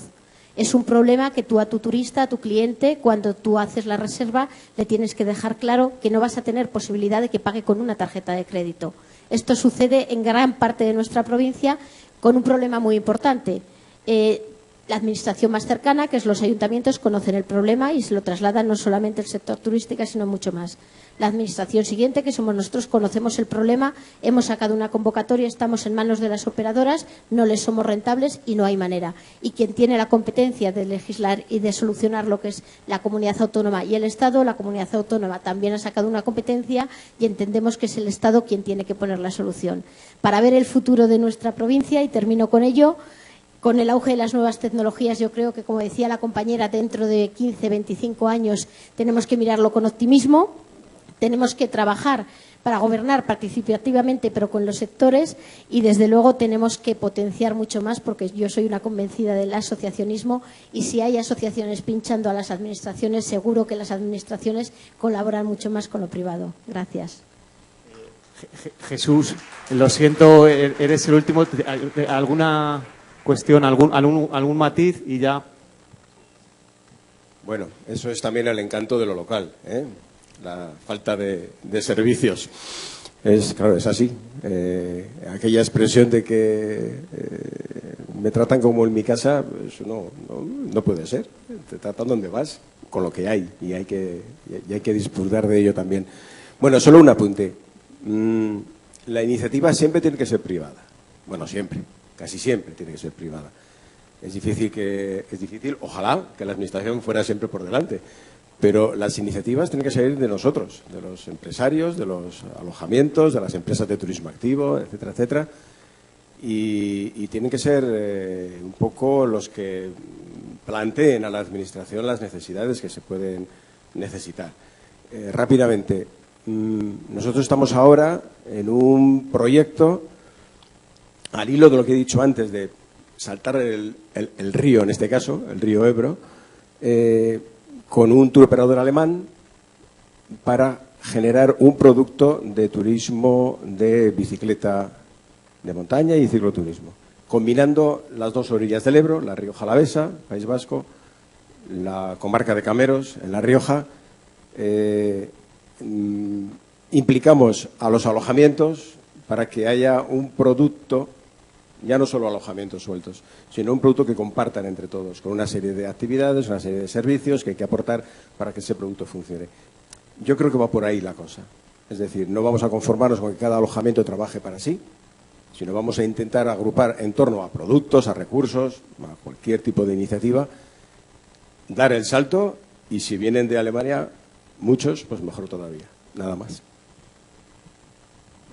Es un problema que tú a tu turista, a tu cliente, cuando tú haces la reserva, le tienes que dejar claro que no vas a tener posibilidad de que pague con una tarjeta de crédito. Esto sucede en gran parte de nuestra provincia con un problema muy importante. La administración más cercana, que es los ayuntamientos, conocen el problema y se lo trasladan no solamente el sector turístico, sino mucho más. La administración siguiente, que somos nosotros, conocemos el problema, hemos sacado una convocatoria, estamos en manos de las operadoras, no les somos rentables y no hay manera. Y quien tiene la competencia de legislar y de solucionar lo que es la comunidad autónoma y el Estado, la comunidad autónoma también ha sacado una competencia y entendemos que es el Estado quien tiene que poner la solución. Para ver el futuro de nuestra provincia, y termino con ello, con el auge de las nuevas tecnologías, yo creo que, como decía la compañera, dentro de 15, 25 años tenemos que mirarlo con optimismo, tenemos que trabajar para gobernar participativamente, pero con los sectores, y desde luego tenemos que potenciar mucho más, porque yo soy una convencida del asociacionismo, y si hay asociaciones pinchando a las administraciones, seguro que las administraciones colaboran mucho más con lo privado. Gracias. Jesús, lo siento, eres el último. ¿Alguna cuestión, algún matiz? Y ya. Bueno, eso es también el encanto de lo local, ¿eh? La falta de servicios. Claro, es así. Aquella expresión de que me tratan como en mi casa, eso no puede ser. Te tratan donde vas, con lo que hay, y hay que disfrutar de ello también. Bueno, solo un apunte. La iniciativa siempre tiene que ser privada. Bueno, siempre. Casi siempre tiene que ser privada. Es difícil, ojalá, que la administración fuera siempre por delante, pero las iniciativas tienen que salir de nosotros, de los empresarios, de los alojamientos, de las empresas de turismo activo, etcétera, etcétera, y tienen que ser un poco los que planteen a la administración las necesidades que se pueden necesitar. Rápidamente, nosotros estamos ahora en un proyecto, al hilo de lo que he dicho antes, de saltar el río, en este caso, el río Ebro, con un tour operador alemán para generar un producto de turismo de bicicleta de montaña y cicloturismo, combinando las dos orillas del Ebro, La Rioja Alavesa, País Vasco, la comarca de Cameros, en La Rioja. Implicamos a los alojamientos para que haya un producto, ya no solo alojamientos sueltos, sino un producto que compartan entre todos, con una serie de actividades, una serie de servicios que hay que aportar para que ese producto funcione. Yo creo que va por ahí la cosa. Es decir, no vamos a conformarnos con que cada alojamiento trabaje para sí, sino vamos a intentar agrupar en torno a productos, a recursos, a cualquier tipo de iniciativa, dar el salto, y si vienen de Alemania, muchos, pues mejor todavía. Nada más.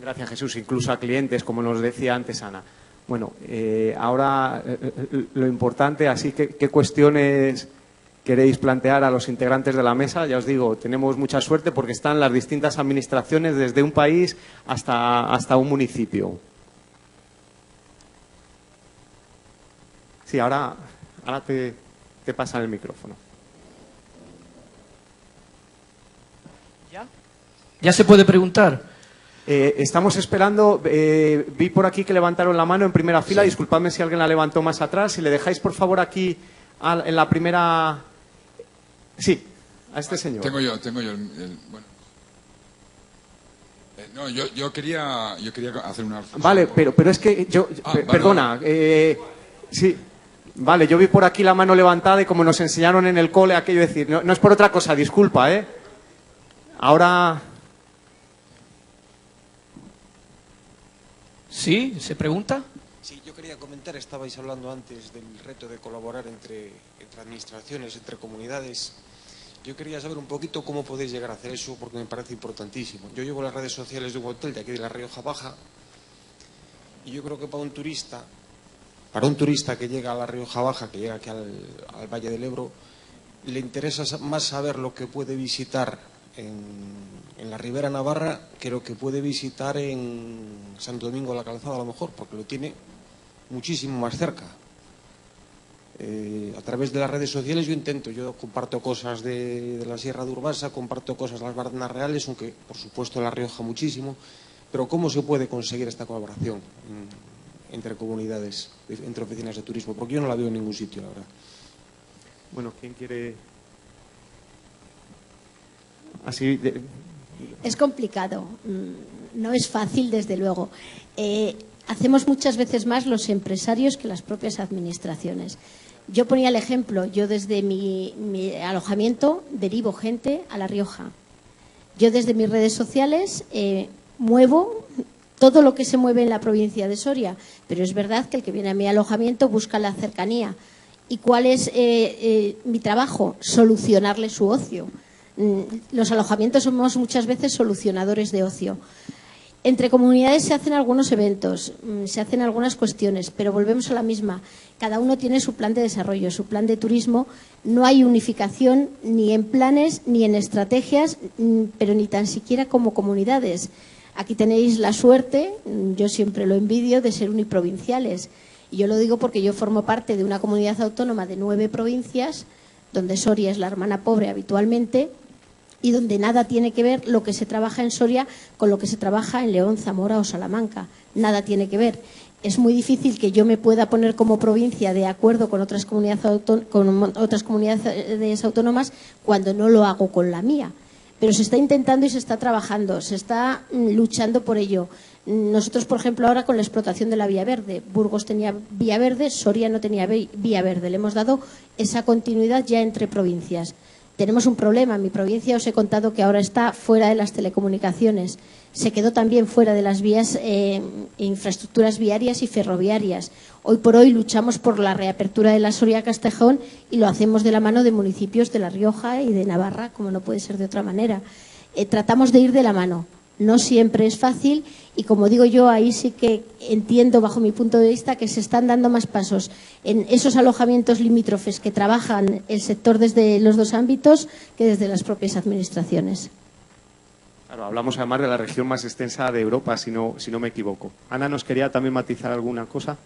Gracias, Jesús. Incluso a clientes, como nos decía antes Ana. Bueno, ahora lo importante, así que, ¿qué cuestiones queréis plantear a los integrantes de la mesa? Ya os digo, tenemos mucha suerte porque están las distintas administraciones desde un país hasta un municipio. Sí, ahora te pasan el micrófono. ¿Ya se puede preguntar? Estamos esperando, vi por aquí que levantaron la mano en primera fila, sí. Disculpadme si alguien la levantó más atrás, si le dejáis por favor aquí en la primera... Sí, a este señor. Tengo yo bueno. No, yo quería hacer una... Vale, pero es que yo... perdona, sí, vale, yo vi por aquí la mano levantada y como nos enseñaron en el cole aquello de decir, no es por otra cosa, disculpa, Ahora... ¿Sí? ¿Se pregunta? Sí, yo quería comentar, estabais hablando antes del reto de colaborar entre administraciones, entre comunidades. Yo quería saber un poquito cómo podéis llegar a hacer eso, porque me parece importantísimo. Yo llevo las redes sociales de un hotel de aquí de La Rioja Baja, y yo creo que para un turista que llega a La Rioja Baja, que llega aquí al Valle del Ebro, le interesa más saber lo que puede visitar en la Ribera Navarra que lo que puede visitar en Santo Domingo de la Calzada, a lo mejor, porque lo tiene muchísimo más cerca. A través de las redes sociales yo comparto cosas de la Sierra de Urbasa, comparto cosas de las Bardenas Reales, aunque por supuesto La Rioja muchísimo, pero ¿cómo se puede conseguir esta colaboración entre comunidades, entre oficinas de turismo? Porque yo no la veo en ningún sitio, la verdad. Bueno, ¿quién quiere...? Así... Es complicado, no es fácil, desde luego. Hacemos muchas veces más los empresarios que las propias administraciones. Yo ponía el ejemplo, yo desde mi alojamiento derivo gente a La Rioja. Yo desde mis redes sociales muevo todo lo que se mueve en la provincia de Soria, pero es verdad que el que viene a mi alojamiento busca la cercanía. ¿Y cuál es mi trabajo? Solucionarle su ocio. Los alojamientos somos muchas veces solucionadores de ocio. Entre comunidades se hacen algunos eventos, se hacen algunas cuestiones, pero volvemos a la misma. Cada uno tiene su plan de desarrollo, su plan de turismo. No hay unificación ni en planes ni en estrategias, pero ni tan siquiera como comunidades. Aquí tenéis la suerte, yo siempre lo envidio, de ser uniprovinciales. Y yo lo digo porque yo formo parte de una comunidad autónoma de 9 provincias, donde Soria es la hermana pobre habitualmente, y donde nada tiene que ver lo que se trabaja en Soria con lo que se trabaja en León, Zamora o Salamanca. Nada tiene que ver. Es muy difícil que yo me pueda poner como provincia de acuerdo con otras comunidades autónomas cuando no lo hago con la mía. Pero se está intentando y se está trabajando, se está luchando por ello. Nosotros, por ejemplo, ahora con la explotación de la vía verde, Burgos tenía vía verde, Soria no tenía vía verde. Le hemos dado esa continuidad ya entre provincias. Tenemos un problema. En mi provincia os he contado que ahora está fuera de las telecomunicaciones. Se quedó también fuera de las vías, infraestructuras viarias y ferroviarias. Hoy por hoy luchamos por la reapertura de la Soria-Castejón y lo hacemos de la mano de municipios de La Rioja y de Navarra, como no puede ser de otra manera. Tratamos de ir de la mano. No siempre es fácil y, como digo yo, ahí sí que entiendo, bajo mi punto de vista, que se están dando más pasos en esos alojamientos limítrofes que trabajan el sector desde los dos ámbitos que desde las propias administraciones. Claro, hablamos además de la región más extensa de Europa, si no me equivoco. Ana, ¿nos quería también matizar alguna cosa?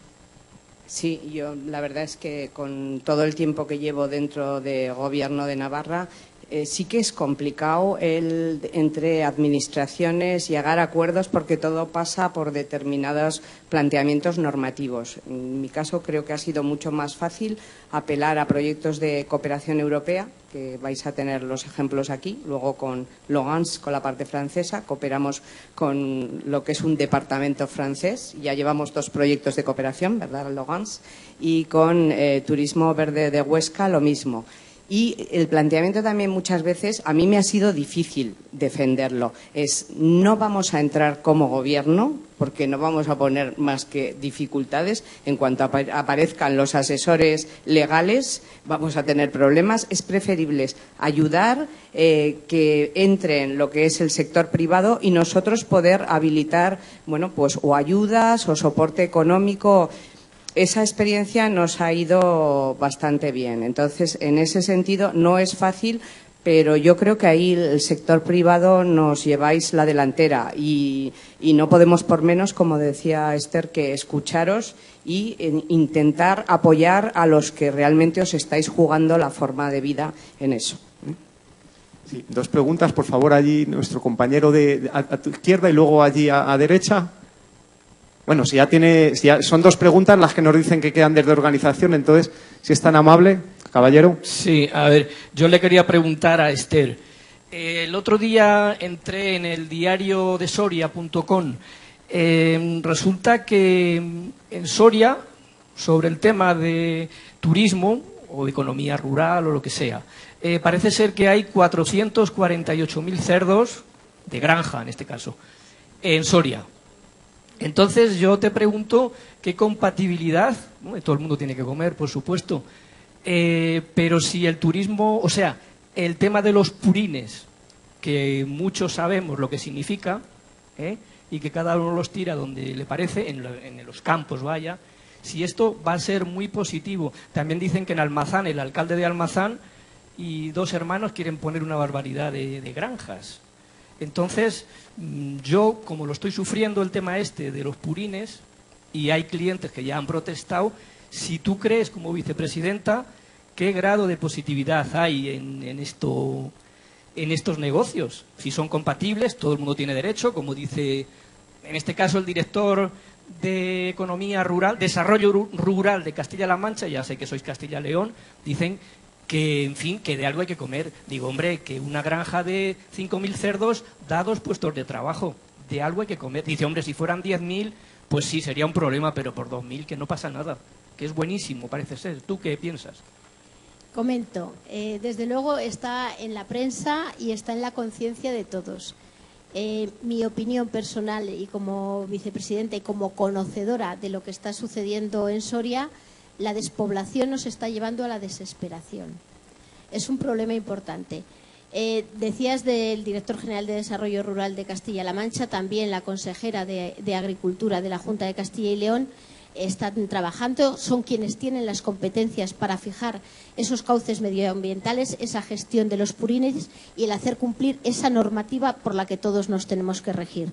Sí, yo la verdad es que con todo el tiempo que llevo dentro del Gobierno de Navarra, sí que es complicado entre administraciones llegar a acuerdos porque todo pasa por determinados planteamientos normativos. En mi caso creo que ha sido mucho más fácil apelar a proyectos de cooperación europea, que vais a tener los ejemplos aquí, luego con Logans, con la parte francesa, cooperamos con lo que es un departamento francés, ya llevamos 2 proyectos de cooperación, ¿verdad, Logans? Y con Turismo Verde de Huesca lo mismo. Y el planteamiento también muchas veces, a mí me ha sido difícil defenderlo, es no vamos a entrar como gobierno porque no vamos a poner más que dificultades. En cuanto aparezcan los asesores legales vamos a tener problemas. Es preferible ayudar que entre en lo que es el sector privado y nosotros poder habilitar, bueno, pues o ayudas o soporte económico. Esa experiencia nos ha ido bastante bien. Entonces, en ese sentido, no es fácil, pero yo creo que ahí el sector privado nos lleváis la delantera y no podemos por menos, como decía Esther, que escucharos y intentar apoyar a los que realmente os estáis jugando la forma de vida en eso. Sí, 2 preguntas, por favor, allí nuestro compañero a tu izquierda y luego allí a derecha. Bueno, si ya son 2 preguntas las que nos dicen que quedan desde organización, entonces, si es tan amable, caballero. Sí, a ver, yo le quería preguntar a Esther. El otro día entré en el diario de Soria.com. Resulta que en Soria, sobre el tema de turismo o economía rural o lo que sea, parece ser que hay 448.000 cerdos, de granja en este caso, en Soria. Entonces yo te pregunto qué compatibilidad, bueno, todo el mundo tiene que comer, por supuesto, pero si el turismo, o sea, el tema de los purines, que muchos sabemos lo que significa, y que cada uno los tira donde le parece, en los campos vaya, si esto va a ser muy positivo. También dicen que en Almazán, el alcalde de Almazán y 2 hermanos quieren poner una barbaridad de granjas. Entonces, yo, como lo estoy sufriendo el tema de los purines, y hay clientes que ya han protestado, si tú crees, como vicepresidenta, qué grado de positividad hay en estos negocios. Si son compatibles, todo el mundo tiene derecho, como dice, en este caso, el director de Economía Rural, Desarrollo Rural de Castilla-La Mancha, ya sé que sois Castilla-León, dicen que, en fin, que de algo hay que comer. Digo, hombre, que una granja de 5.000 cerdos da 2 puestos de trabajo. De algo hay que comer. Dice, hombre, si fueran 10.000, pues sí, sería un problema, pero por 2.000 que no pasa nada. Que es buenísimo, parece ser. ¿Tú qué piensas? Comento. Desde luego está en la prensa y está en la conciencia de todos. Mi opinión personal y como vicepresidenta y como conocedora de lo que está sucediendo en Soria, la despoblación nos está llevando a la desesperación. Es un problema importante. Decías del director general de Desarrollo Rural de Castilla-La Mancha, también la consejera de Agricultura de la Junta de Castilla y León están trabajando, son quienes tienen las competencias para fijar esos cauces medioambientales, esa gestión de los purines y el hacer cumplir esa normativa por la que todos nos tenemos que regir.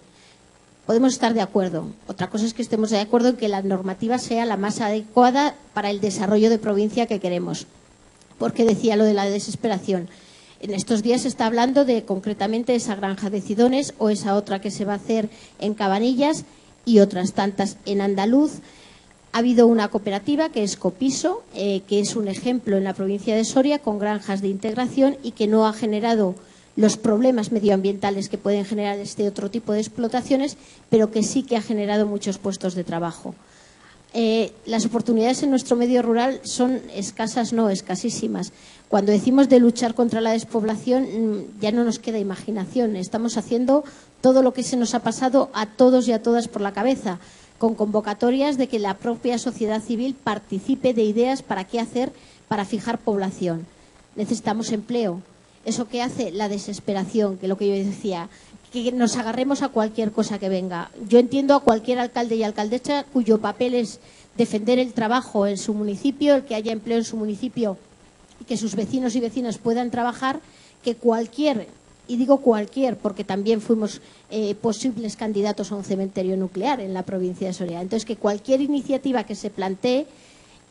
Podemos estar de acuerdo. Otra cosa es que estemos de acuerdo en que la normativa sea la más adecuada para el desarrollo de provincia que queremos. Porque decía lo de la desesperación. En estos días se está hablando de concretamente esa granja de Cidones o esa otra que se va a hacer en Cabanillas y otras tantas en Andaluz. Ha habido una cooperativa que es Copiso, que es un ejemplo en la provincia de Soria con granjas de integración y que no ha generado los problemas medioambientales que pueden generar este otro tipo de explotaciones, pero que sí que ha generado muchos puestos de trabajo. Las oportunidades en nuestro medio rural son escasas, no, escasísimas. Cuando decimos de luchar contra la despoblación, ya no nos queda imaginación. Estamos haciendo todo lo que se nos ha pasado a todos y a todas por la cabeza, con convocatorias de que la propia sociedad civil participe de ideas para qué hacer para fijar población. Necesitamos empleo. Eso que hace la desesperación, que es lo que yo decía, que nos agarremos a cualquier cosa que venga. Yo entiendo a cualquier alcalde y alcaldesa cuyo papel es defender el trabajo en su municipio, el que haya empleo en su municipio y que sus vecinos y vecinas puedan trabajar, que cualquier, y digo cualquier porque también fuimos posibles candidatos a un cementerio nuclear en la provincia de Soria. Entonces, que cualquier iniciativa que se plantee,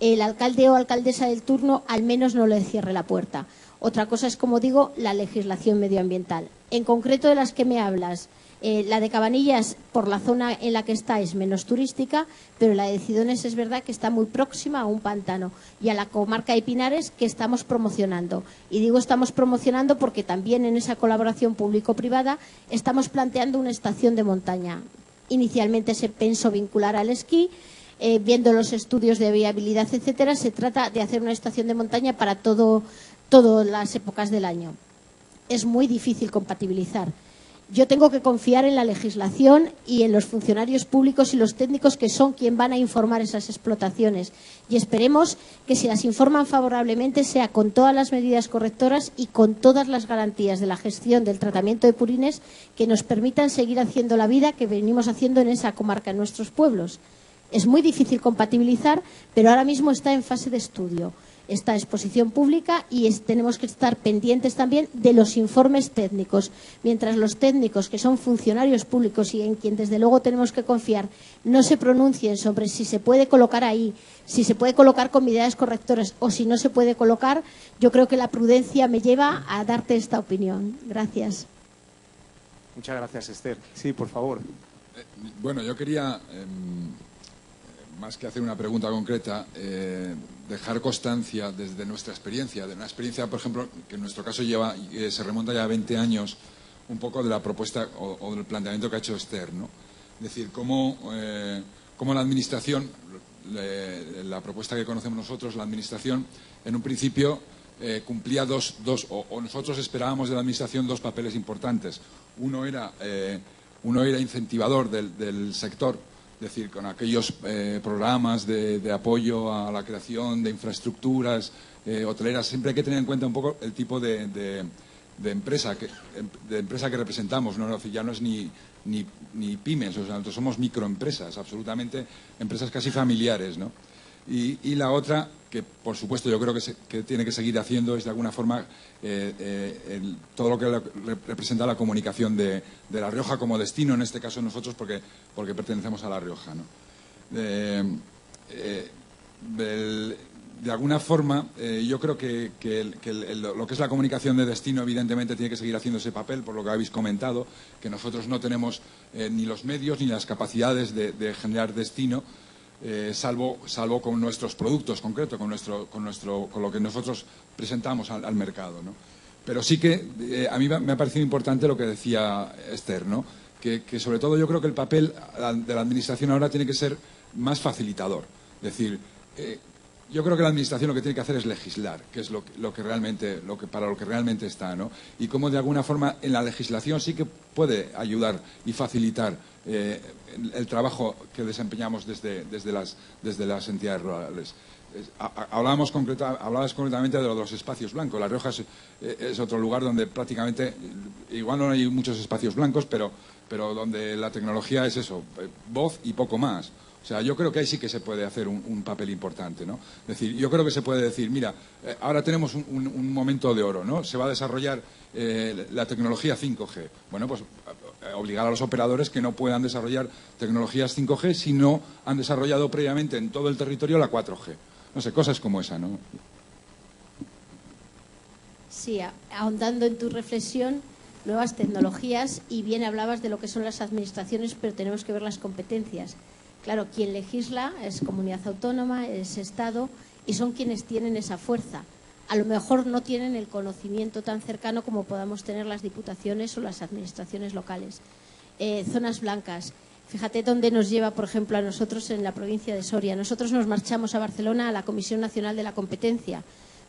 el alcalde o alcaldesa del turno al menos no le cierre la puerta. Otra cosa es, como digo, la legislación medioambiental. En concreto de las que me hablas, la de Cabanillas, por la zona en la que está, es menos turística, pero la de Cidones es verdad que está muy próxima a un pantano y a la comarca de Pinares, que estamos promocionando. Y digo estamos promocionando porque también en esa colaboración público-privada estamos planteando una estación de montaña. Inicialmente se pensó vincular al esquí. Viendo los estudios de viabilidad, etcétera, se trata de hacer una estación de montaña para todas las épocas del año. Es muy difícil compatibilizar. Yo tengo que confiar en la legislación y en los funcionarios públicos y los técnicos que son quienes van a informar esas explotaciones. Y esperemos que si las informan favorablemente sea con todas las medidas correctoras y con todas las garantías de la gestión del tratamiento de purines que nos permitan seguir haciendo la vida que venimos haciendo en esa comarca, en nuestros pueblos. Es muy difícil compatibilizar, pero ahora mismo está en fase de estudio. Está a exposición pública y tenemos que estar pendientes también de los informes técnicos. Mientras los técnicos, que son funcionarios públicos y en quien desde luego tenemos que confiar, no se pronuncien sobre si se puede colocar ahí, si se puede colocar con medidas correctoras o si no se puede colocar, yo creo que la prudencia me lleva a darte esta opinión. Gracias. Muchas gracias, Esther. Sí, por favor. Bueno, yo quería, más que hacer una pregunta concreta, dejar constancia desde nuestra experiencia, de una experiencia, por ejemplo, que en nuestro caso se remonta ya a 20 años, un poco de la propuesta o del planteamiento que ha hecho Esther, ¿no? Es decir, cómo la Administración, la propuesta que conocemos nosotros, la Administración, en un principio cumplía o nosotros esperábamos de la Administración dos papeles importantes. Uno era incentivador del sector, es decir, con aquellos programas de apoyo a la creación de infraestructuras hoteleras. Siempre hay que tener en cuenta un poco el tipo de empresa que representamos, ¿no? Ya no es ni pymes, o sea, nosotros somos microempresas, absolutamente empresas casi familiares, ¿no? Y la otra, que por supuesto yo creo que tiene que seguir haciendo, es de alguna forma todo lo que representa la comunicación de La Rioja como destino, en este caso nosotros porque pertenecemos a La Rioja, ¿no? de alguna forma, yo creo que lo que es la comunicación de destino, evidentemente, tiene que seguir haciendo ese papel, por lo que habéis comentado, que nosotros no tenemos ni los medios ni las capacidades de generar destino, salvo con nuestros productos concretos, con lo que nosotros presentamos al mercado, ¿no? Pero sí que a mí me ha parecido importante lo que decía Esther, ¿no? Que sobre todo yo creo que el papel de la Administración ahora tiene que ser más facilitador. Es decir, yo creo que la Administración lo que tiene que hacer es legislar, que es para lo que realmente está, ¿no? Y cómo de alguna forma en la legislación sí que puede ayudar y facilitar el trabajo que desempeñamos desde las entidades rurales. Hablabas concretamente de los espacios blancos. La Rioja es otro lugar donde prácticamente, igual no hay muchos espacios blancos, pero donde la tecnología es eso, voz y poco más. O sea, yo creo que ahí sí que se puede hacer un papel importante, ¿no? Es decir, yo creo que se puede decir, mira, ahora tenemos un momento de oro, ¿no? Se va a desarrollar la tecnología 5G. Bueno, pues obligar a los operadores que no puedan desarrollar tecnologías 5G si no han desarrollado previamente en todo el territorio la 4G. No sé, cosas como esa, ¿no? Sí, ahondando en tu reflexión, nuevas tecnologías, y bien hablabas de lo que son las administraciones, pero tenemos que ver las competencias. Claro, quien legisla es comunidad autónoma, es Estado, y son quienes tienen esa fuerza. A lo mejor no tienen el conocimiento tan cercano como podamos tener las diputaciones o las administraciones locales. Zonas blancas. Fíjate dónde nos lleva, por ejemplo, a nosotros en la provincia de Soria. Nosotros nos marchamos a Barcelona a la Comisión Nacional de la Competencia.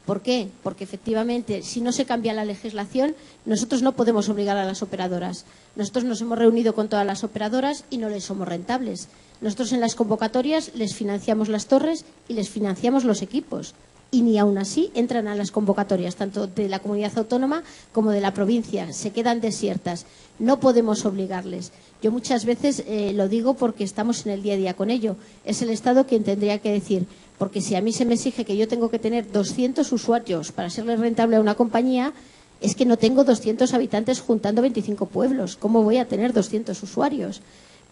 ¿Por qué? Porque efectivamente, si no se cambia la legislación, nosotros no podemos obligar a las operadoras. Nosotros nos hemos reunido con todas las operadoras y no les somos rentables. Nosotros en las convocatorias les financiamos las torres y les financiamos los equipos. Y ni aún así entran a las convocatorias, tanto de la comunidad autónoma como de la provincia. Se quedan desiertas. No podemos obligarles. Yo muchas veces lo digo porque estamos en el día a día con ello. Es el Estado quien tendría que decir, porque si a mí se me exige que yo tengo que tener 200 usuarios para serle rentable a una compañía, es que no tengo 200 habitantes juntando 25 pueblos. ¿Cómo voy a tener 200 usuarios?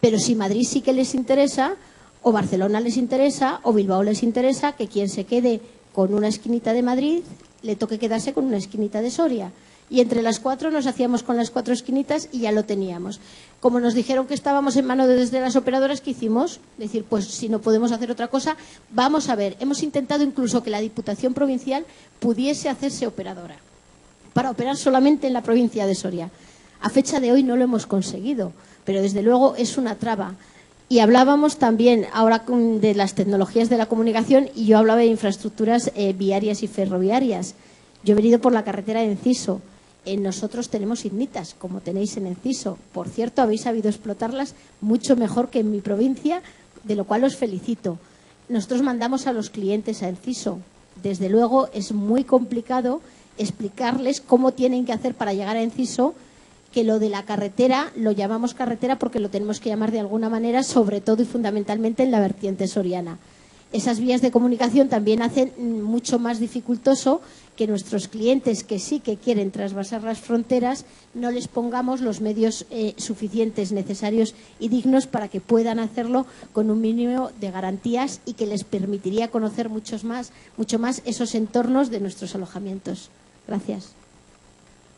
Pero si Madrid sí que les interesa, o Barcelona les interesa, o Bilbao les interesa, que quien se quede con una esquinita de Madrid le toque quedarse con una esquinita de Soria. Y entre las cuatro nos hacíamos con las 4 esquinitas y ya lo teníamos. Como nos dijeron que estábamos en manos desde las operadoras, ¿qué hicimos? Decir, pues si no podemos hacer otra cosa, vamos a ver. Hemos intentado incluso que la Diputación Provincial pudiese hacerse operadora, para operar solamente en la provincia de Soria. A fecha de hoy no lo hemos conseguido, pero desde luego es una traba. Y hablábamos también ahora de las tecnologías de la comunicación, y yo hablaba de infraestructuras viarias y ferroviarias. Yo he venido por la carretera de Enciso. Nosotros tenemos ignitas, como tenéis en Enciso. Por cierto, habéis sabido explotarlas mucho mejor que en mi provincia, de lo cual os felicito. Nosotros mandamos a los clientes a Enciso. Desde luego es muy complicado explicarles cómo tienen que hacer para llegar a Enciso, que lo de la carretera lo llamamos carretera porque lo tenemos que llamar de alguna manera, sobre todo y fundamentalmente en la vertiente soriana. Esas vías de comunicación también hacen mucho más dificultoso que nuestros clientes, que sí que quieren trasvasar las fronteras, no les pongamos los medios suficientes, necesarios y dignos para que puedan hacerlo con un mínimo de garantías, y que les permitiría conocer mucho más esos entornos de nuestros alojamientos. Gracias.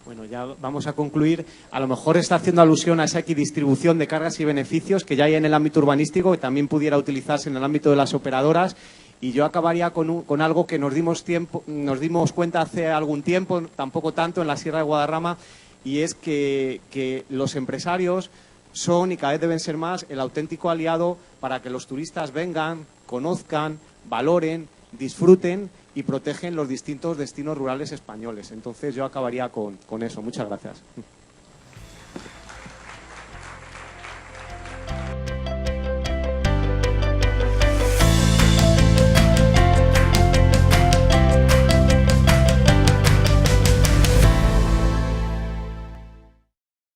Bueno, ya vamos a concluir. A lo mejor está haciendo alusión a esa equidistribución de cargas y beneficios que ya hay en el ámbito urbanístico, que también pudiera utilizarse en el ámbito de las operadoras. Y yo acabaría con algo que nos dimos cuenta hace algún tiempo, tampoco tanto, en la Sierra de Guadarrama, y es que los empresarios son, y cada vez deben ser más, el auténtico aliado para que los turistas vengan, conozcan, valoren, disfruten y protegen los distintos destinos rurales españoles. Entonces yo acabaría con eso. Muchas gracias.